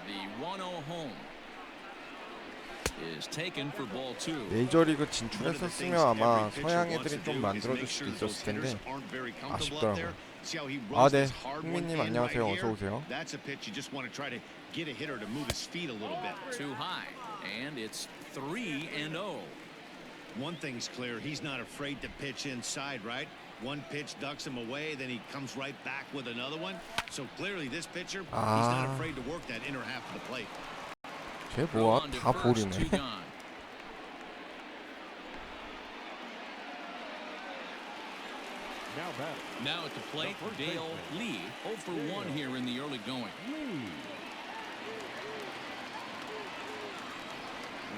The 1-0 home is taken for ball 2. 메이저리그 진출했었으면 아마 서양 애들이 좀 만들어줄 수도 있었을 텐데 아쉽더라고요. 네, 흥민님 안녕하세요. 어서 오세요. That's a pitch you just want to try to get a hitter to move his feet a little bit. Too high, and it's 3-0. One thing's clear, he's not afraid to pitch inside, right? One pitch ducks him away, then he comes right back with another one. So clearly this pitcher, he's not afraid to work that inner half of the plate. 쟤 뭐야? 다 볼이네. Now back. Now at the plate, Dale Lee, 0 for 1 here in the early going.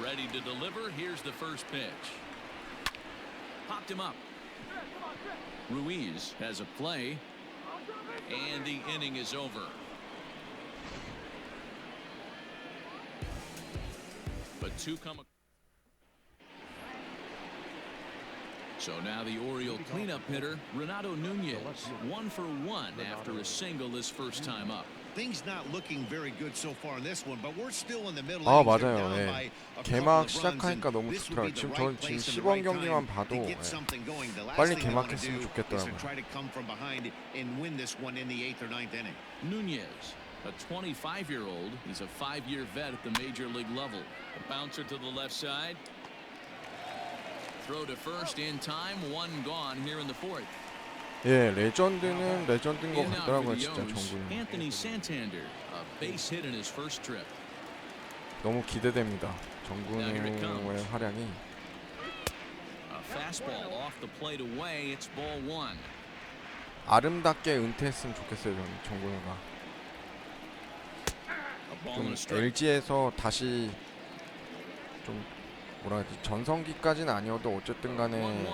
Ready to deliver. Here's the first pitch. Popped him up. Ruiz has a play, and the inning is over. But two come. So now the Oriole cleanup hitter, Renato Nunez, 1 for 1 after a single his first time up. Things not looking very good so far in this one, but we're still in the middle. 맞아요. 네. 개막 시작하니까 너무 좋더라고요. 지금 저는 지금 시범 경기만 봐도 빨리 개막했으면 좋겠더라고요. Nunez, a 25-year-old, he's a 5-year vet at the major league level. A bouncer to the left side. Throw to first in time, 1 gone here in the 4th. 예, 레전드는 레전드인 것 같더라고요, 진짜 정국은. Anthony Santander, a base hit in his first trip. 너무 기대됩니다. 정국의 활약이. A fastball off the plate away. It's ball 1. 아름답게 은퇴했으면 좋겠어요, 저는 정국이가. 좀 LG에서 다시 좀 뭐라 해야지 전성기까지는 아니어도 어쨌든 간에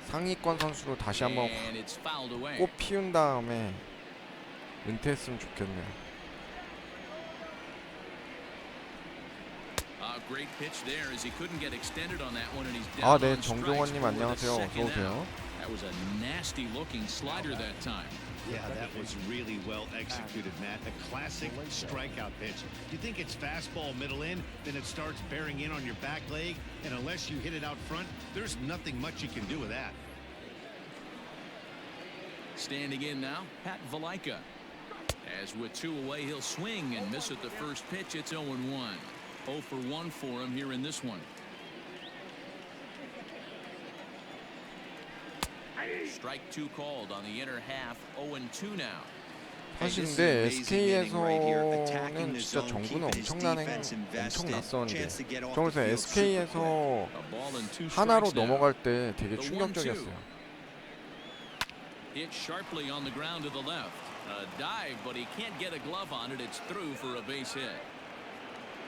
상위권 선수로 다시 한번 꽃 피운 다음에 은퇴했으면 좋겠네요. 네, 정종원님 안녕하세요. 어서 오세요. That was a nasty looking slider that time. Yeah, that was really well executed, Matt. A classic strikeout pitch. You think it's fastball middle in, then it starts bearing in on your back leg, and unless you hit it out front, there's nothing much you can do with that. Standing in now, Pat Valaika. As with 2 away, he'll swing and miss at the first pitch. It's 0-1. 0 for 1 for him here in this one. Strike 2 called on the inner half. 0-2 now. 사실 근데 SK에서는 진짜 정구는 엄청났었는데 저기서 SK에서 하나로 넘어갈 때 되게 충격적이었어요. Hit sharply on the ground to the left. A dive, but he can't get a glove on it. It's through for a base hit.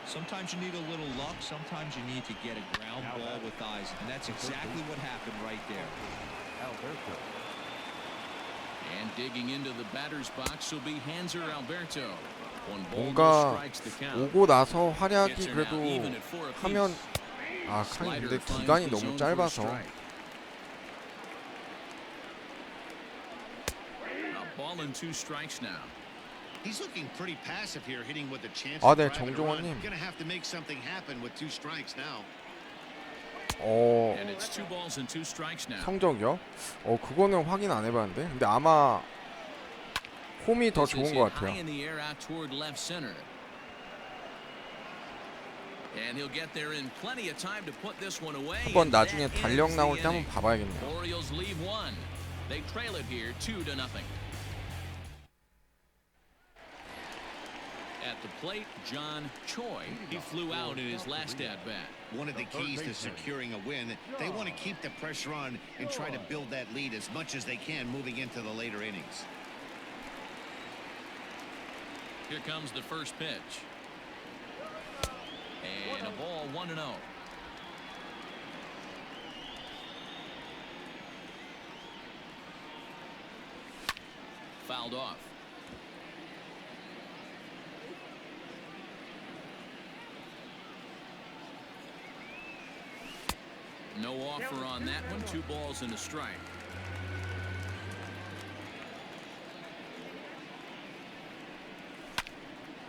Sometimes you need a little luck. Sometimes you need to get a ground ball with eyes. And that's exactly what happened right there. And digging into the batter's box will be Hanser Alberto. 뭔가 오고 나서 활약이 그래도 하면 근데 기간이 너무 짧아서 Ball and 2 strikes now. He's looking pretty passive here, hitting with the chance 네, to drive it around. 정종원님. Gonna have to make something happen with 2 strikes now. And it's 2 balls and 2 strikes now. 성적이요? 그거는 확인 안 해봤는데 근데 아마 홈이 더 좋은 것 같아요. And he'll get there in plenty of time to put this one away. 한번 나중에 달력 나올 때 한번 봐봐야겠네요. Orioles leave 1. They trail it here 2-0. At the plate, John Choi. He flew out in his last at-bat. One of the keys to securing a win, they want to keep the pressure on and try to build that lead as much as they can moving into the later innings. Here comes the first pitch. And a ball 1-0. Fouled off. No offer on that one. 2 balls and a strike.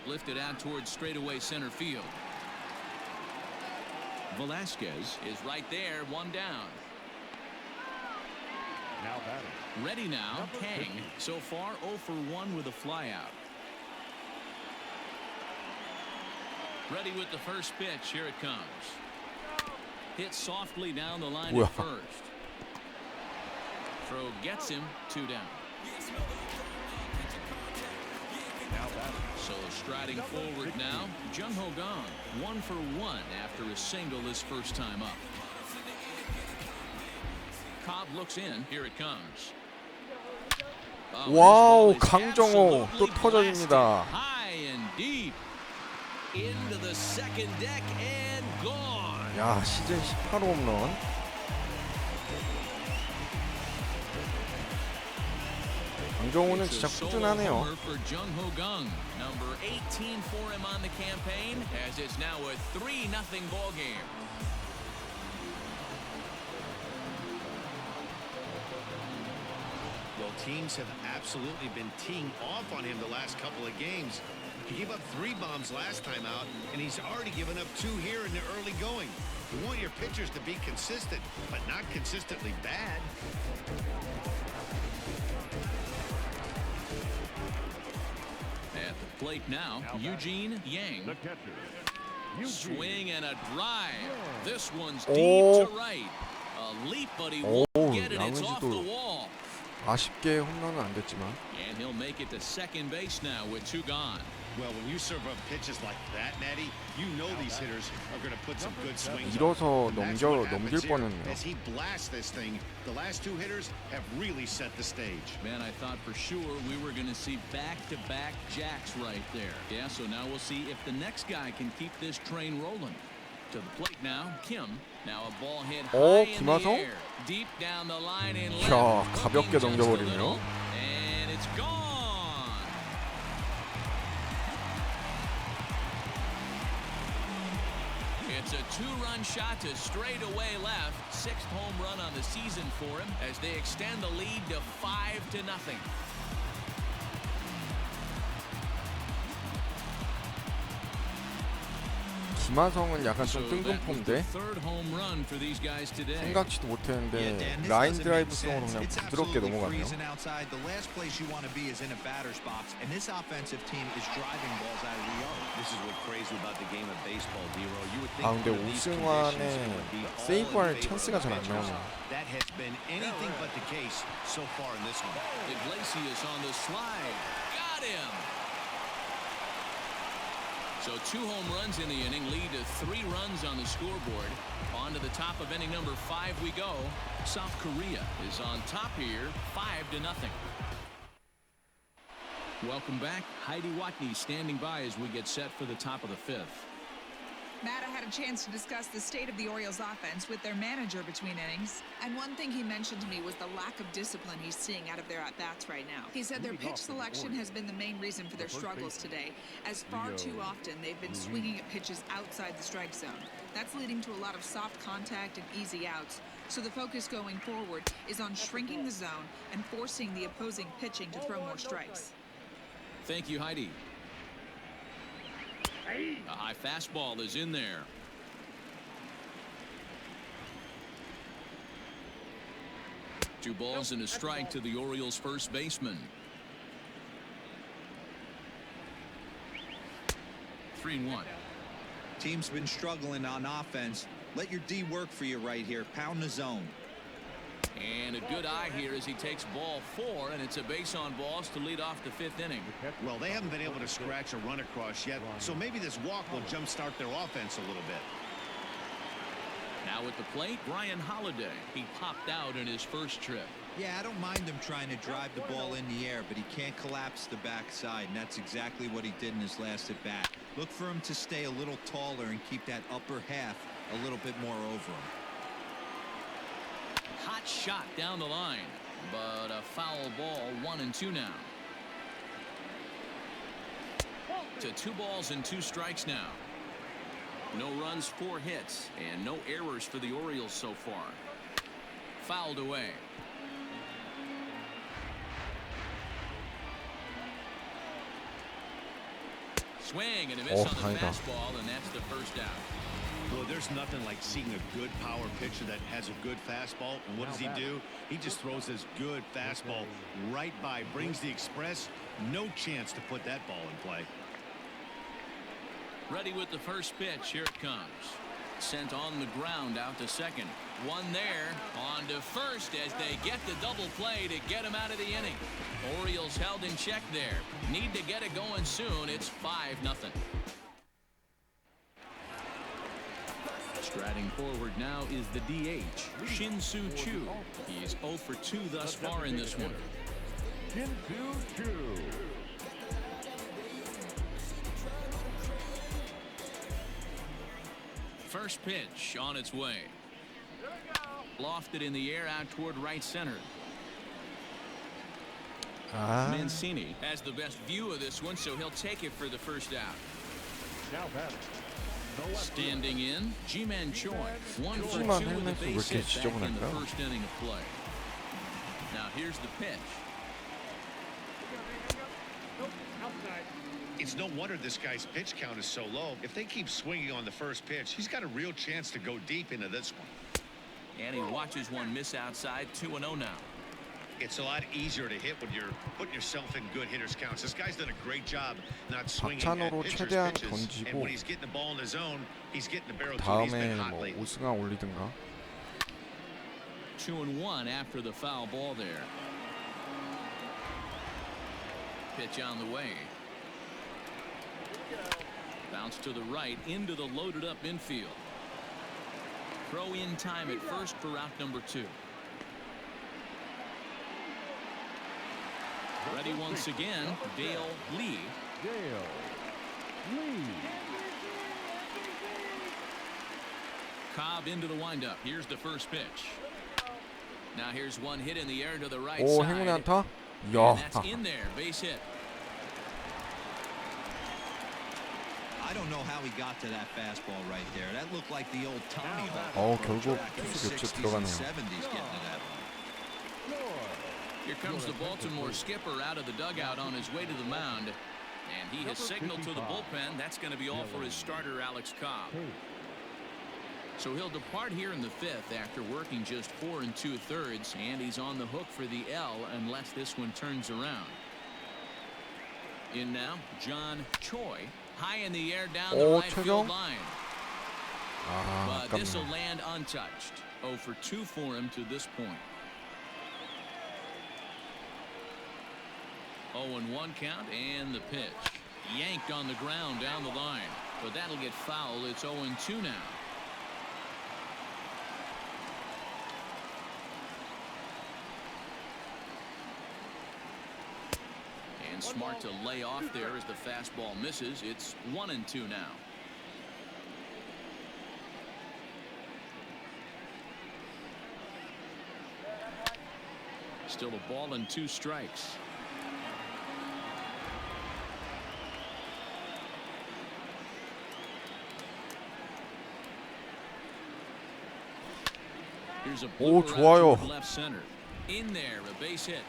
Lifted out towards straightaway center field. Velasquez is right there, 1 down. Now batting. Ready now, Kang. So far 0 for 1 with a flyout. Ready with the first pitch. Here it comes. Hit softly down the line at first. Throw gets him, 2 down. So striding forward now, Jung Ho Gong, 1 for 1 after a single his first time up. Cobb looks in. Here it comes. 와우, 강정호 또 터져줍니다. High and deep into the second deck and gone. 야, 시즌 18호 홈런. 강정호는 진짜 꾸준하네요. For Jung Ho Gong, number 18 for him on the campaign, as it's now a 3-0 ball game. Well, teams have absolutely been teeing off on him the last couple of games. He gave up 3 bombs last time out, and he's already given up 2 here in the early going. You want your pitchers to be consistent, but not consistently bad. At the plate now, Eugene Yang. The catcher. Swing and a drive. This one's deep to right. A leap, but he won't get it. It's off the wall. 아쉽게 홈런은 안 됐지만. And he'll make it to second base now with 2 gone. Well, when you serve up pitches like that, Natty, you know these hitters are going to put some good swings. 밀어서 And that's what 넘길 happens here. 뻔했네요. As he blasts this thing, the last 2 hitters have really set the stage. Man, I thought for sure we were going to see back-to-back jacks right there. Yeah, so now we'll see if the next guy can keep this train rolling. To the plate now, Kim. Now a ball hit high in the 김하성? air. Deep down the line in 이야, left. 가볍게 Looking just a 넘겨버리네요. little, and it's gone. It's a 2-run shot to straightaway left. 6th home run on the season for him as they extend the lead to 5-0. 김하성은 약간 좀 So that was the 뜬금포인데 third home run for these guys today. 생각지도 Yeah, 못했는데 Dan, this 라인 doesn't 드라이브 make 스윙으로 sense. 그냥 It's 부드럽게 absolutely 넘어가네요. freezing outside. The last place you want to be is in a batter's box, and this offensive team is driving balls out of the yard. This is what's crazy about the game of baseball, Dero. You would think 아 근데 under these 오승환의 conditions it would be all 세이브할 in favor 찬스가 of 잘 안 pitchers. 나오네요. That has been anything but the case so far in this one. Iglesias on the slide. Got him. So 2 home runs in the inning lead to 3 runs on the scoreboard. On to the top of inning number 5 we go. South Korea is on top here, 5-0. Welcome back. Heidi Watney standing by as we get set for the top of the 5th. Matt, I had a chance to discuss the state of the Orioles offense with their manager between innings. And one thing he mentioned to me was the lack of discipline he's seeing out of their at-bats right now. He said their pitch selection has been the main reason for their struggles today, as far too often they've been swinging at pitches outside the strike zone. That's leading to a lot of soft contact and easy outs. So the focus going forward is on shrinking the zone and forcing the opposing pitching to throw more strikes. Thank you, Heidi. A high fastball is in there. Two balls and a strike to the Orioles' first baseman. 3-1. Team's been struggling on offense. Let your D work for you right here. Pound the zone. And a good eye here as he takes ball 4, and it's a base on balls to lead off the 5th inning. Well, they haven't been able to scratch a run across yet, so maybe this walk will jumpstart their offense a little bit. Now at the plate, Brian Holiday. He popped out in his first trip. Yeah, I don't mind him trying to drive the ball in the air, but he can't collapse the backside, and that's exactly what he did in his last at bat. Look for him to stay a little taller and keep that upper half a little bit more over him. Hot shot down the line, but a foul ball. 1-2 now. To 2 balls and 2 strikes now. No runs, 4 hits, and no errors for the Orioles so far. Fouled away. Swing and a miss on the 다행이다. fastball, and that's the first out. Well, there's nothing like seeing a good power pitcher that has a good fastball. And what does he do? He just throws his good fastball right by, brings the express. No chance to put that ball in play. Ready with the first pitch. Here it comes. Sent on the ground out to second. One there. On to first as they get the double play to get him out of the inning. Orioles held in check there. Need to get it going soon. It's 5-0. Striding forward now is the DH, Shin-Soo Choo. He's 0 for 2 thus far in this one. Shin-Soo Choo. First pitch on its way. Lofted in the air out toward right center. Mancini has the best view of this one, so he'll take it for the first out. Now batting. Standing in, Ji-Man Choi. 1 for 2 하지만 with a 헬멧을 왜 base 이렇게 hit back in the 지저분할까요? first inning of play. Now here's the pitch. It's no wonder this guy's pitch count is so low. If they keep swinging on the first pitch, he's got a real chance to go deep into this one. And he watches one miss outside. 2-0 now. It's a lot easier to hit when you're putting yourself in good hitters counts. This guy's done a great job not swinging at 박찬호로 pitchers' 최대한 pitches. And 던지고 when he's getting the ball in his zone, he's getting the barrel too. He's 다음에 been hot 뭐 lately. 오승환 올리든가. 2-1 after the foul ball there. Pitch on the way. Bounce to the right into the loaded up infield. Throw in time at first for route number 2. Ready once again, Dale Lee. Dale Lee. Cobb into the windup. Here's the first pitch. Now here's one hit in the air to the right 오 side. 행운의 안타? And 이야. that's in there. Base hit. I don't know how he got to that fastball right there. That looked like the old Tommy Hawk. 결국 back in the 투수 교체 60s and 들어가네요. 70s getting to that one. Here comes the Baltimore skipper out of the dugout on his way to the mound. And he has signaled to the bullpen that's going to be all for his starter, Alex Cobb. So he'll depart here in the fifth after working just 4 2/3, and he's on the hook for the L unless this one turns around. In now, John Choi, high in the air down the right field line. But this will land untouched. 0 for 2 for him to this point. 0-1 count, and the pitch. Yanked on the ground down the line. But that'll get fouled. It's 0-2 now. And smart to lay off there as the fastball misses. It's 1-2 now. Still a ball and 2 strikes. Here's a 오, 좋아요. left center. In there, a base hit.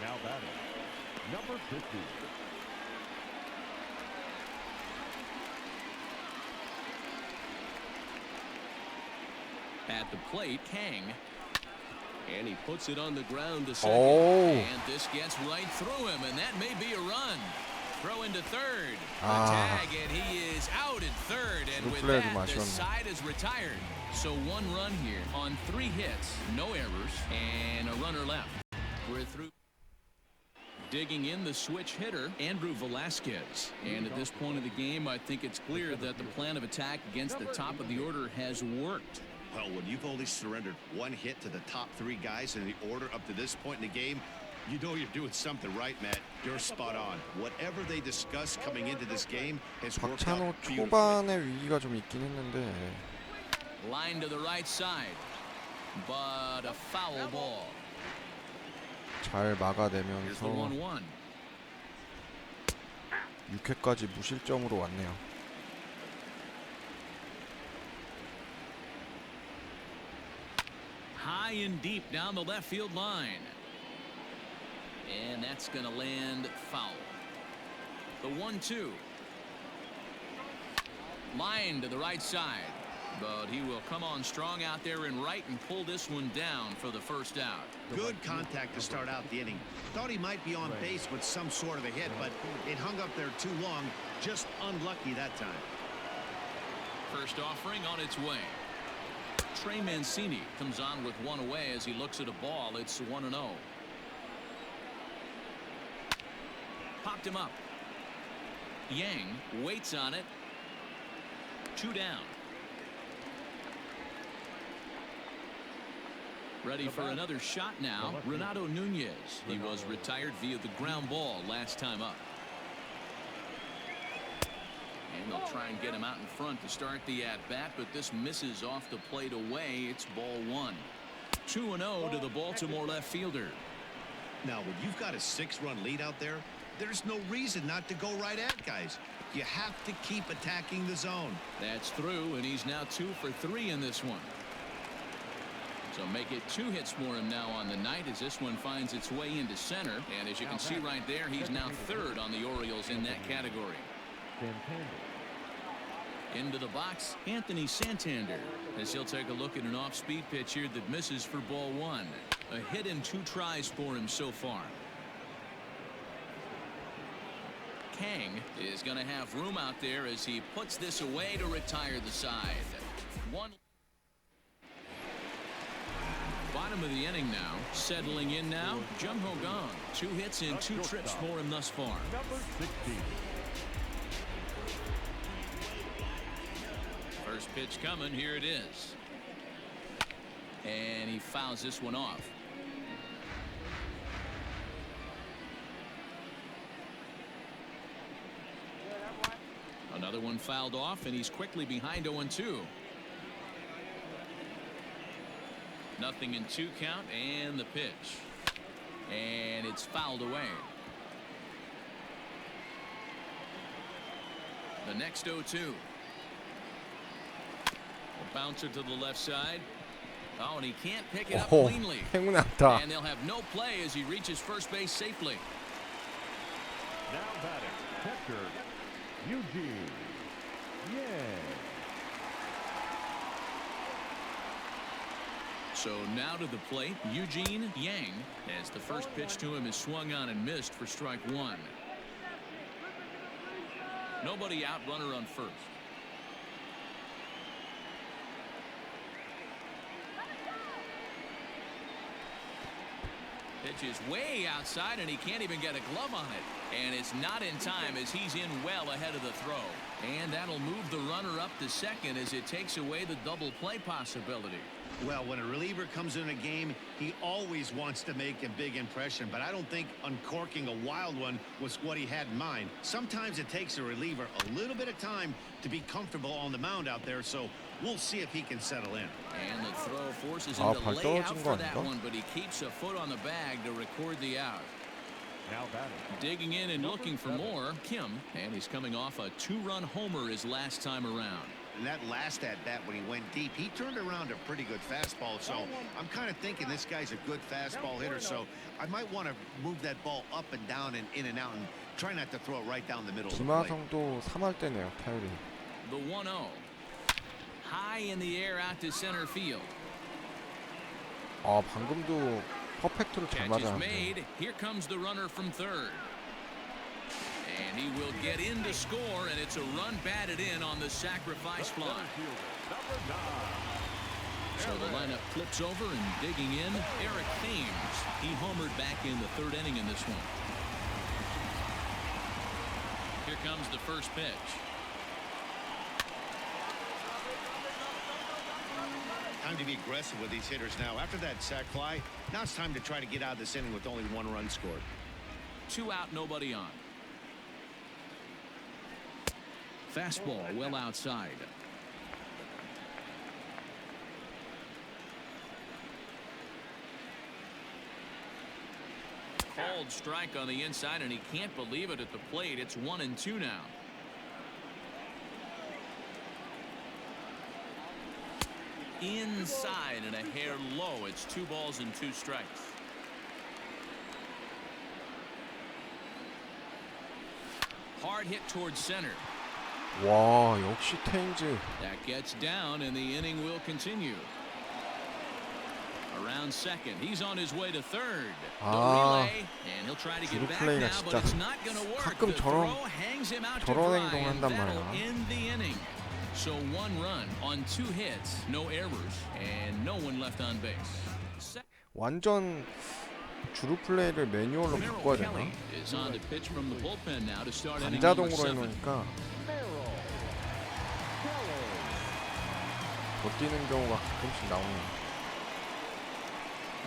Now batting, number 50. At the plate, Kang. And he puts it on the ground to second. And this gets right through him, and that may be a run. Throw into third. The tag, and he is out at third. And with that, the side is retired. So 1 run here on 3 hits, no errors, and a runner left. We're through. Digging in the switch hitter, Andrew Velasquez. And at this point of the game, I think it's clear that the plan of attack against the top of the order has worked. Well, when you've only surrendered 1 hit to the top 3 guys in the order up to this point in the game, you know you're doing something right, Matt. You're spot on. Whatever they discussed coming into this game has worked out 박찬호 beautifully. 초반에 위기가 좀 있긴 했는데. Line to the right side, but a foul ball. 잘 Here's the 막아내면서 1-1. 6회까지 무실점으로 왔네요. High and deep down the left field line. And that's going to land foul. The 1-2. Line to the right side. But he will come on strong out there in right and pull this one down for the first out. Good contact to start out the inning. Thought he might be on base with some sort of a hit, but it hung up there too long. Just unlucky that time. First offering on its way. Trey Mancini comes on with 1 away as he looks at a ball. It's 1-0. Popped him up. Yang waits on it. 2 down. Ready for another shot now. Renato Nunez. He was retired via the ground ball last time up. And they'll try and get him out in front to start the at-bat, but this misses off the plate away. It's ball 1. 2-0 to the Baltimore left fielder. Now, when you've got a 6-run lead out there, there's no reason not to go right at guys. You have to keep attacking the zone. That's through, and he's now 2 for 3 in this one. So make it 2 hits for him now on the night as this one finds its way into center. And as you can see right there, he's now 3rd on the Orioles in that category. Into the box, Anthony Santander, as he'll take a look at an off-speed pitch here that misses for ball 1. A hit in 2 tries for him so far. Kang is going to have room out there as he puts this away to retire the side. Bottom of the inning now. Settling in now, Jung Ho Gong. 2 hits and 2 trips for him thus far. Number 16. First pitch coming. Here it is. And he fouls this one off. Another one fouled off, and he's quickly behind 0-2. Nothing in 2 count, and the pitch. And it's fouled away. The next 0-2. A bouncer to the left side. Oh, and he can't pick it up 오, cleanly. 행운의 안타. And they'll have no play as he reaches first base safely. Now batting, catcher, Eugene Yang. So now to the plate, Eugene Yang, as the first pitch to him is swung on and missed for strike one. Nobody out, runner on first. Pitch is way outside and he can't even get a glove on it. And it's not in time as he's in well ahead of the throw. And that'll move the runner up to second as it takes away the double play possibility. Well, when a reliever comes in a game, he always wants to make a big impression, but I don't think uncorking a wild one was what he had in mind. Sometimes it takes a reliever a little bit of time to be comfortable on the mound out there, so we'll see if he can settle in. And the throw forces him to 발 lay out 떨어진 for 거 that 아닌가? one, but he keeps a foot on the bag to record the out. Now batting, Digging in and looking for more, Kim, and he's coming off a two-run homer his last time around. And that last at-bat when he went deep, he turned around a pretty good fastball, so I'm kind of thinking this guy's a good fastball hitter, so I might want to move that ball up and down and in and out and try not to throw it right down the middle of the plate. 김하성도 3할 때네요, 타율이. The 1-0. High in the air out to center field. 아, 방금도 퍼펙트로 잘 Catch is 맞았는데. made. Here comes the runner from third. And he will get in to score, and it's a run batted in on the sacrifice fly. So the lineup flips over and digging in, Eric Thames. He homered back in the third inning in this one. Here comes the first pitch. Time to be aggressive with these hitters now. After that sac fly, now it's time to try to get out of this inning with only one run scored. 2 out, nobody on. Fastball well outside. Called strike on the inside, and he can't believe it at the plate. It's 1-2 now. Inside and a hair low. It's 2 balls and 2 strikes. Hard hit towards center. 와, 역시 테인즈. That gets down, and the inning will continue. Around second, he's on his way to third. The relay, and he'll try to get back 플레이가 now, but 진짜 it's not going to work. 가끔 The 저런 throw hangs him out to 저런 dry, 행동 and 한단 that'll 말이야. end the inning. So 1 run on 2 hits, no errors, and no one left on base. 완전 주루 플레이를 매뉴얼로 바꿔야 되나? Kelly is on the pitch from the bullpen now to start inning number 반자동으로 7. 해놓으니까 더 뛰는 경우가 가끔씩 나오네.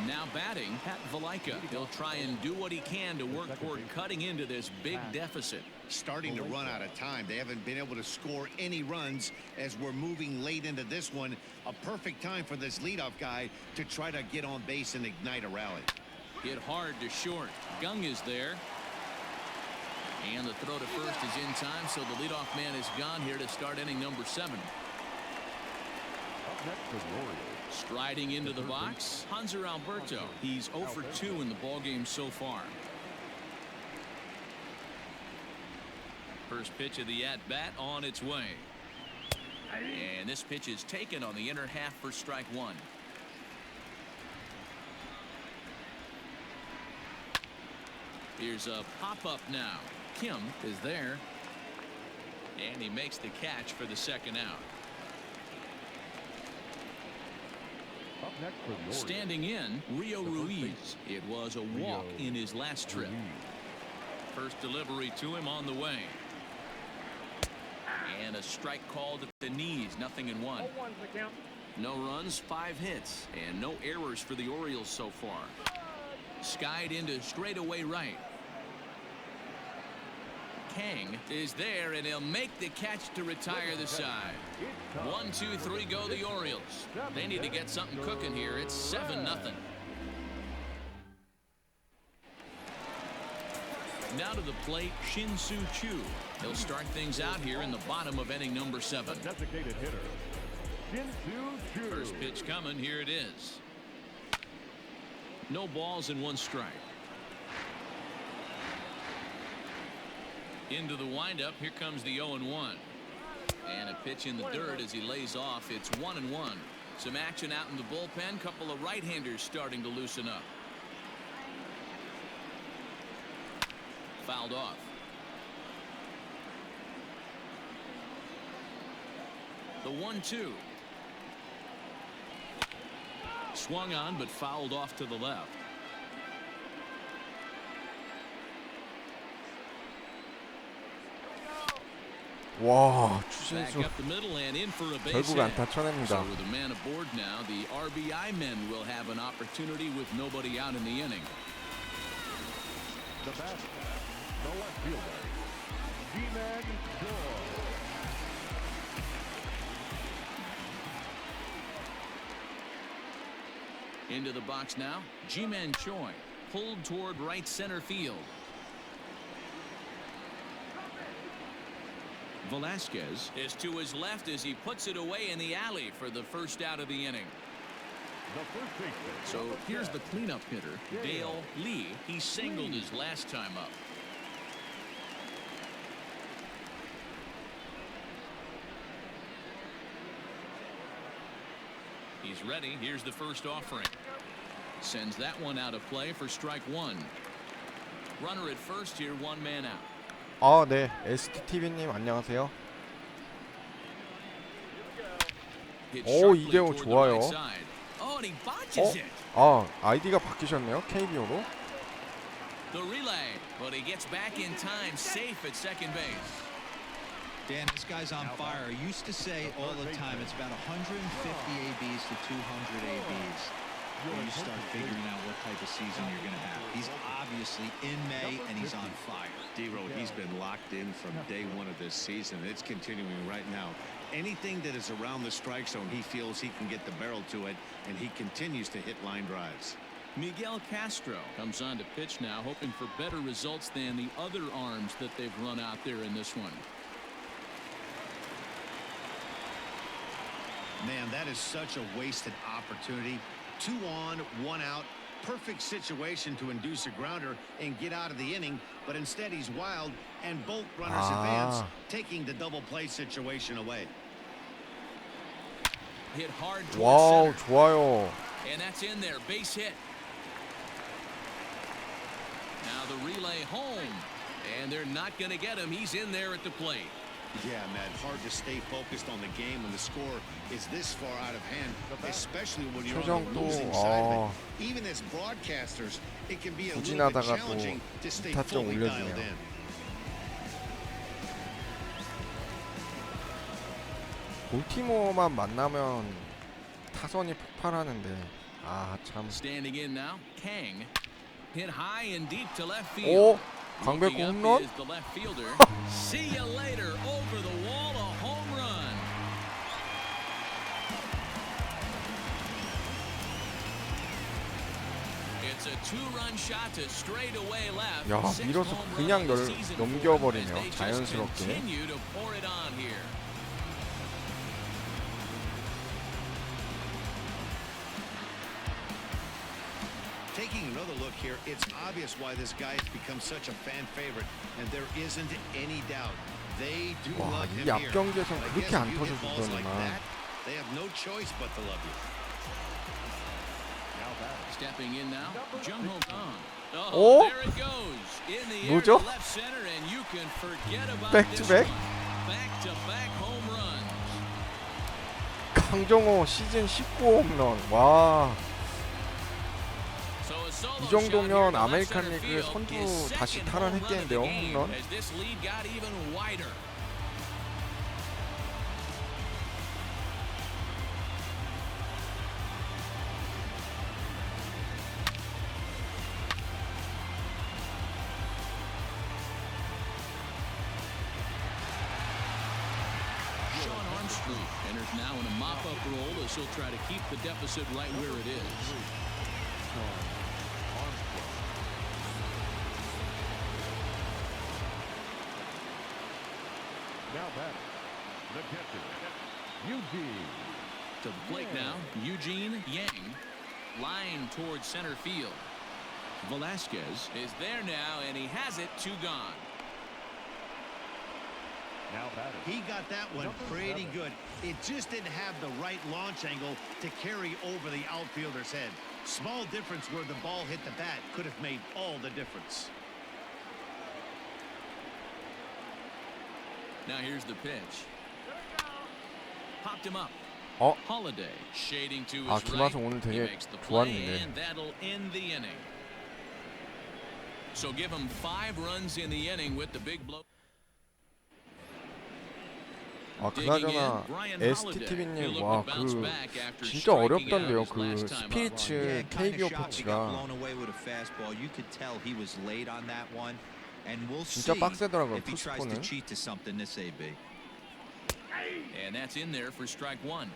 Now batting, Pat Valaika. He'll try and do what he can to work toward cutting into this big deficit. Starting to run out of time. They haven't been able to score any runs as we're moving late into this one. A perfect time for this leadoff guy to try to get on base and ignite a rally. Hit hard to short. Gung is there. And the throw to first is in time, so the leadoff man is gone here to start inning number 7. up next for the Orioles. Striding into the box, Hanser Alberto. He's 0 for 2 in the ballgame so far. First pitch of the at-bat on its way. And this pitch is taken on the inner half for strike 1. Here's a pop-up now. Kim is there. And he makes the catch for the second out. Up next for the Orioles. Standing in, Rio Ruiz. It was a walk in his last trip. First delivery to him on the way. And a strike called at the knees. 0-1. No runs, 5 hits, and no errors for the Orioles so far. Skied into straightaway right. Kang is there, and he'll make the catch to retire the side. 1, 2, 3 go the Orioles. They need to get something cooking here. It's 7-0. Now to the plate, Shin-Soo Choo. He'll start things out here in the bottom of inning number 7. Designated hitter, First pitch coming. Here it is. No balls and one strike. Into the windup. Here comes the 0-1. And a pitch in the dirt as he lays off. It's 1-1. Some action out in the bullpen. Couple of right-handers starting to loosen up. Fouled off. The 1-2. Swung on but fouled off to the left. 와, Back 추신수 up the middle and in for a base 결국 hit. 안타 쳐냅니다. So with a man aboard now, the RBI men will have an opportunity with nobody out in the inning. The bat, the left fielder, G-Man Joy. Into the box now. G-Man Choi pulled toward right center field. Velasquez is to his left as he puts it away in the alley for the first out of the inning. The first baseman. So here's the cleanup hitter, Dale Lee. He singled his last time up. He's ready. Here's the first offering. Sends that one out of play for strike one. Runner at first here, one man out. 아, 네. STTV님 안녕하세요. 오, 이대호 좋아요. 아이디가 바뀌셨네요. KBO로. The relay, but he gets back in time, safe at second base. Dan, this guy's on fire. I used to say all the time it's about 150 ABs to 200 ABs. When you start figuring out what type of season you're going to have. He's obviously in May and he's on fire. D-Road, he's been locked in from day one of this season. It's continuing right now. Anything that is around the strike zone, he feels he can get the barrel to it, and he continues to hit line drives. Miguel Castro comes on to pitch now, hoping for better results than the other arms that they've run out there in this one. Man, that is such a wasted opportunity. 2 on, 1 out. Perfect situation to induce a grounder and get out of the inning, but instead he's wild and both runners advance, taking the double play situation away. Hit hard 와우, towards center. 좋아요. And that's in there, base hit. Now the relay home, and they're not going to get him. He's in there at the plate. Yeah, Matt, hard to stay focused on the game when the score is this far out of hand, especially when you're on the losing side. Even as broadcasters, it can be a little bit challenging to stay fully dialed in. 볼티모어만 만나면 타선이 폭발하는데 참. Standing in now, Kang hit high and deep to left field. 오, 강백호 홈런? Is the left fielder. See you later. Over the wall, a home run. It's a 2-run shot to straightaway left. 야, 밀어서 그냥 넘겨버리네요. 자연스럽게. Continue to pour it on here. Taking another look here, it's obvious why this guy has become such a fan favorite, and there isn't any doubt. They do love him 이 here. 앞경기에선 I 그렇게 guess 안 if you hit balls like 터져주더니만. that, they have no choice but to love you. Stepping in now, Jung-Ho Kang. 오? Oh, there it goes. In the air 뭐죠? to left center, and you can forget about Back this to back? one. Back-to-back home runs. 강정호 시즌 19 홈런. 와. 이 정도면 아메리칸 리그 선두 다시 탈환했겠는데요, 홈런. Enters now in a mop-up role as he'll try to keep the deficit right where it is. Now back, the catcher, Eugene To the plate now, Eugene Yang. Line towards center field. Velasquez is there now, and he has it. 2 gone. Now batting. He got that one pretty good. It just didn't have the right launch angle to carry over the outfielder's head. Small difference where the ball hit the bat could have made all the difference. Now here's the pitch. Popped him up. Holiday shading to his 김하성 오늘 right. He 되게 makes the play, 좋았는데. and that'll end the inning. So give him 5 runs in the inning with the big blow. 그나저나 STTV님 와 그 진짜 어렵던데요. 그 스피리츠 KBO 패치가 진짜 빡세더라고요. 푸스포는. And that's in there for strike 1.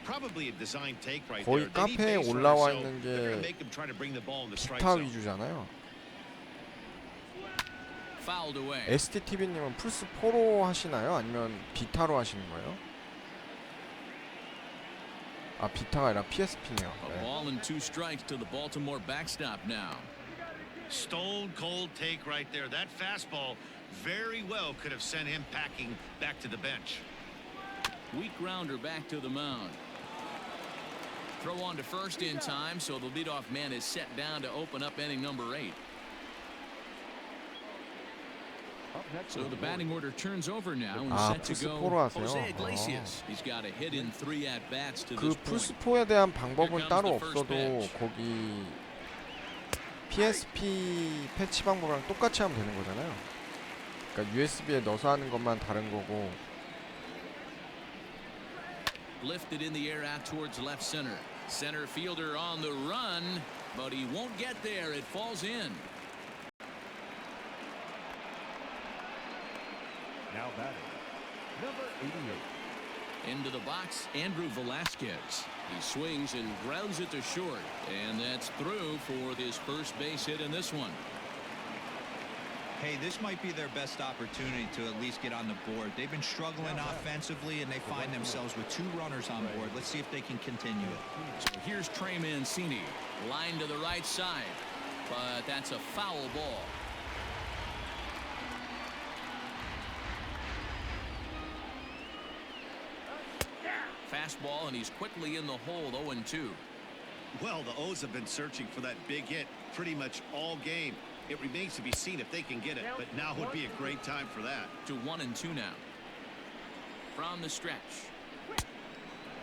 Probably a design take right 거의 there. They need 카페에 base 올라와 runners, so 있는 they're gonna 게 make him try to bring the ball in the strike 기타 zone. 위주잖아요. Fouled away. STTV님은 플스 4로 하시나요? 아니면 비타로 하시는 거예요? 아 비타가 아니라 PSP네요. A ball and 2 strikes to the Baltimore backstop now. Stone cold take right there. That fastball very well could have sent him packing back to the bench. Weak grounder back to the mound. Throw on to first in time, so the leadoff man is set down to open up inning number 8. So the batting order turns over now and set to go Jose Iglesias. He's got a hit in 3 at-bats to 그 this point. 플스4에 대한 방법은 따로 없어도 거기 PSP 패치 방법이랑 똑같이 하면 되는 거잖아요. 그러니까 USB에 넣어서 하는 것만 다른 거고. Lifted in the air out towards left center. Center fielder on the run, but he won't get there. It falls in. Now batting. Number 88. Into the box, Andrew Velasquez. He swings and grounds it to short, and that's through for his first base hit in this one. Hey, this might be their best opportunity to at least get on the board. They've been struggling offensively, and they find themselves with 2 runners on board. Let's see if they can continue it. So here's Trey Mancini, line to the right side, but that's a foul ball. Fastball, and he's quickly in the hole. 0-2. Well, the O's have been searching for that big hit pretty much all game. It remains to be seen if they can get it, but now would be a great time for that. To 1-2 now. From the stretch.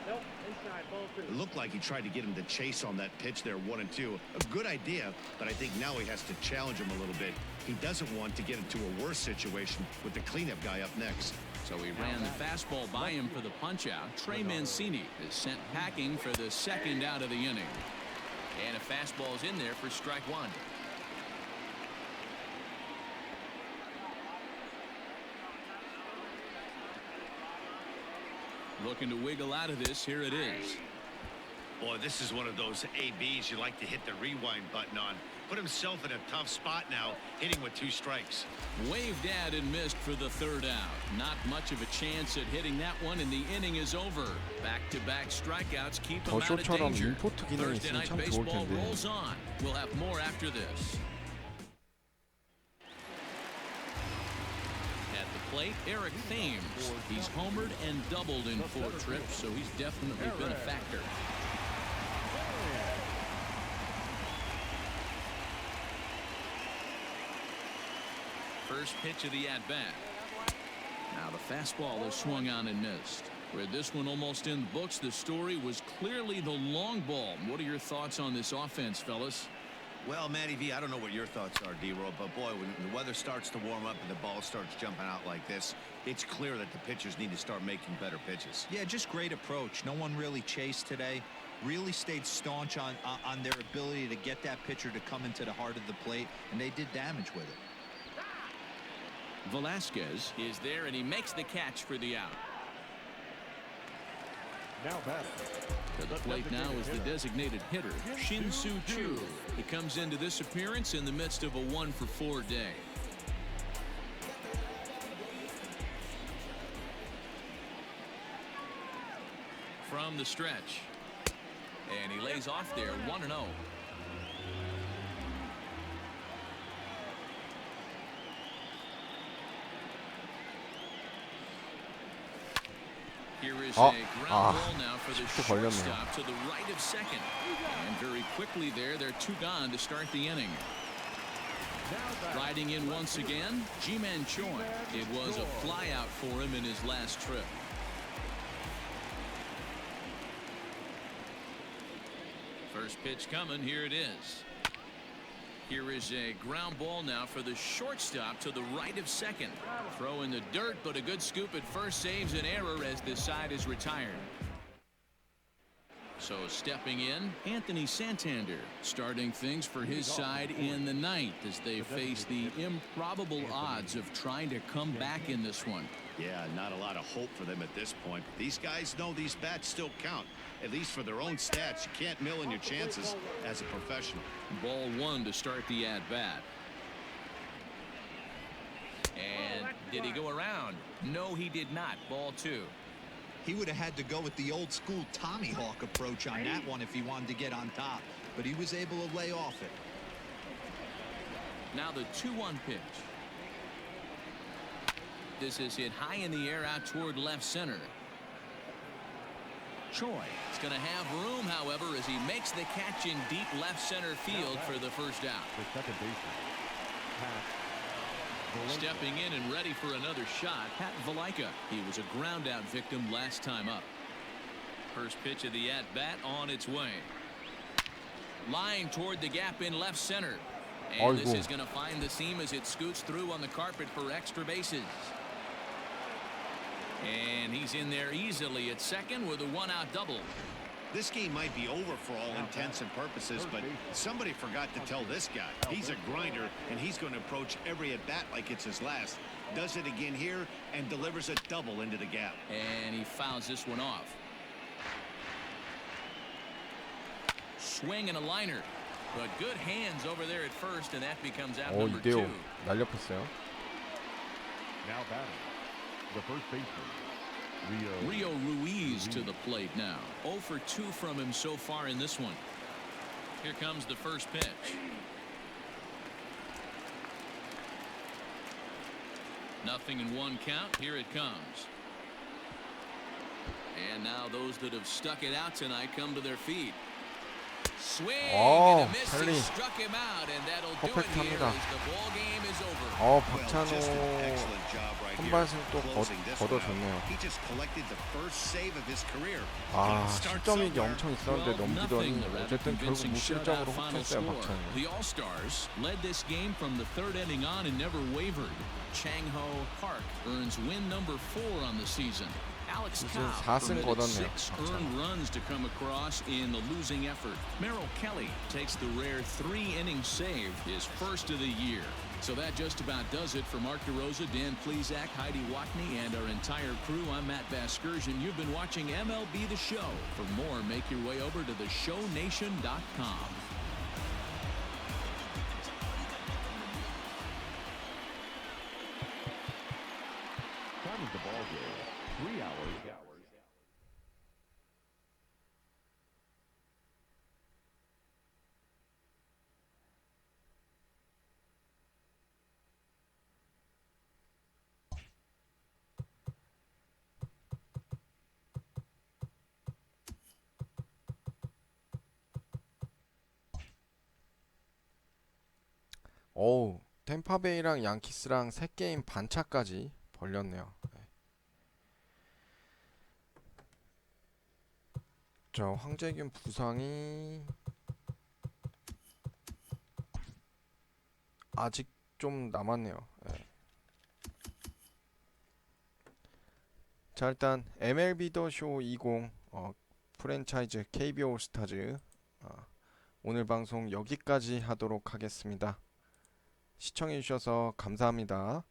Nope, inside, ball 2. It looked like he tried to get him to chase on that pitch there, 1-2. A good idea, but I think now he has to challenge him a little bit. He doesn't want to get into a worse situation with the cleanup guy up next. So he ran the fastball by him for the punch-out. Trey Mancini is sent packing for the second out of the inning. And a fastball's in there for strike 1. Looking to wiggle out of this. Here it is. Boy, this is one of those ABs you like to hit the rewind button on. Put himself in a tough spot now, hitting with 2 strikes. Waved at and missed for the 3rd out. Not much of a chance at hitting that one, and the inning is over. Back-to-back strikeouts keep him out of danger. 임포트 기능이 Thursday 있으면 night 참 좋을 baseball 텐데. rolls on. We'll have more after this. At the plate, Eric Thames. He's homered and doubled in 4 trips, so he's definitely been a factor. First pitch of the at-bat. Now the fastball is swung on and missed. With this one almost in the books, the story was clearly the long ball. What are your thoughts on this offense, fellas? Well, Matty V, I don't know what your thoughts are, D-Roll, but boy, when the weather starts to warm up and the ball starts jumping out like this, it's clear that the pitchers need to start making better pitches. Yeah, just great approach. No one really chased today. Really stayed staunch on their ability to get that pitcher to come into the heart of the plate, and they did damage with it. Velasquez is there, and he makes the catch for the out. Now batting. To the plate now is the designated hitter, Shin-Soo Choo. He comes into this appearance in the midst of a 1-for-4 day. from the stretch. And he lays off there 1-0. Here is a ground ball now for the shortstop to the right of second. And very quickly they're two gone to start the inning. Riding in once again, Ji-Man Choi. It was a flyout for him in his last trip. First pitch coming. Here it is. Here is a ground ball now for the shortstop to the right of second. Throw in the dirt, but a good scoop at first saves an error as this side is retired. So stepping in, Anthony Santander starting things for his side in the ninth as they face the improbable odds of trying to come back in this one. Yeah, not a lot of hope for them at this point. These guys know these bats still count, at least for their own stats. You can't mill in your chances as a professional. Ball one to start the at-bat. And did he go around? No, he did not. Ball two. He would have had to go with the old school Tommy Hawk approach on that one if he wanted to get on top, but he was able to lay off it. Now the 2-1 pitch. This is hit high in the air out toward left center. Choi is going to have room, however, as he makes the catch in deep left center field for the first out. The second baseman, Stepping in and ready for another shot, Pat Valaika. He was a ground out victim last time up. First pitch of the at-bat on its way. Line toward the gap in left center. And this is going to find the seam as it scoots through on the carpet for extra bases. And he's in there easily at second with a one-out double. This game might be over for all intents and purposes, but somebody forgot to tell this guy. He's a grinder, and he's going to approach every at-bat like it's his last. Does it again here and delivers a double into the gap. And he fouls this one off. Swing and a liner. But good hands over there at first, and that becomes out number two. 날렵했어요. now batting, the first baseman, Rio Ruiz to the plate now. 0 for 2 from him so far in this one. Here comes the first pitch. Nothing in one count. Here it comes. And now those that have stuck it out tonight come to their feet. Swing and a miss. He struck him out, and that'll do it here as the ball game is over. 박찬호 선발승 또 걷어줬네요. He just collected the first save of his career. 실점이 엄청 있었는데 넘기더니 어쨌든 결국 무실점으로 훔쳤어요, 박찬호. The All-Stars led this game from the third inning on and never wavered. Chang-Ho Park earns win number 4 on the season. Alex Cobb permitted 6 earned runs to come across in the losing effort. Merrill Kelly takes the rare 3-inning save, his first of the year. So that just about does it for Mark DeRosa, Dan Plesac, Heidi Watney, and our entire crew. I'm Matt Vasgersian. You've been watching MLB The Show. For more, make your way over to theshownation.com. time of the ball game, 3 hours. 어우, 템파베이랑 양키스랑 3게임 반차까지 벌렸네요. 저 황재균 부상이 아직 좀 남았네요. 자, 일단 MLB 더 쇼 20 프랜차이즈 Kbo 올스타즈 오늘 방송 여기까지 하도록 하겠습니다. 시청해주셔서 감사합니다.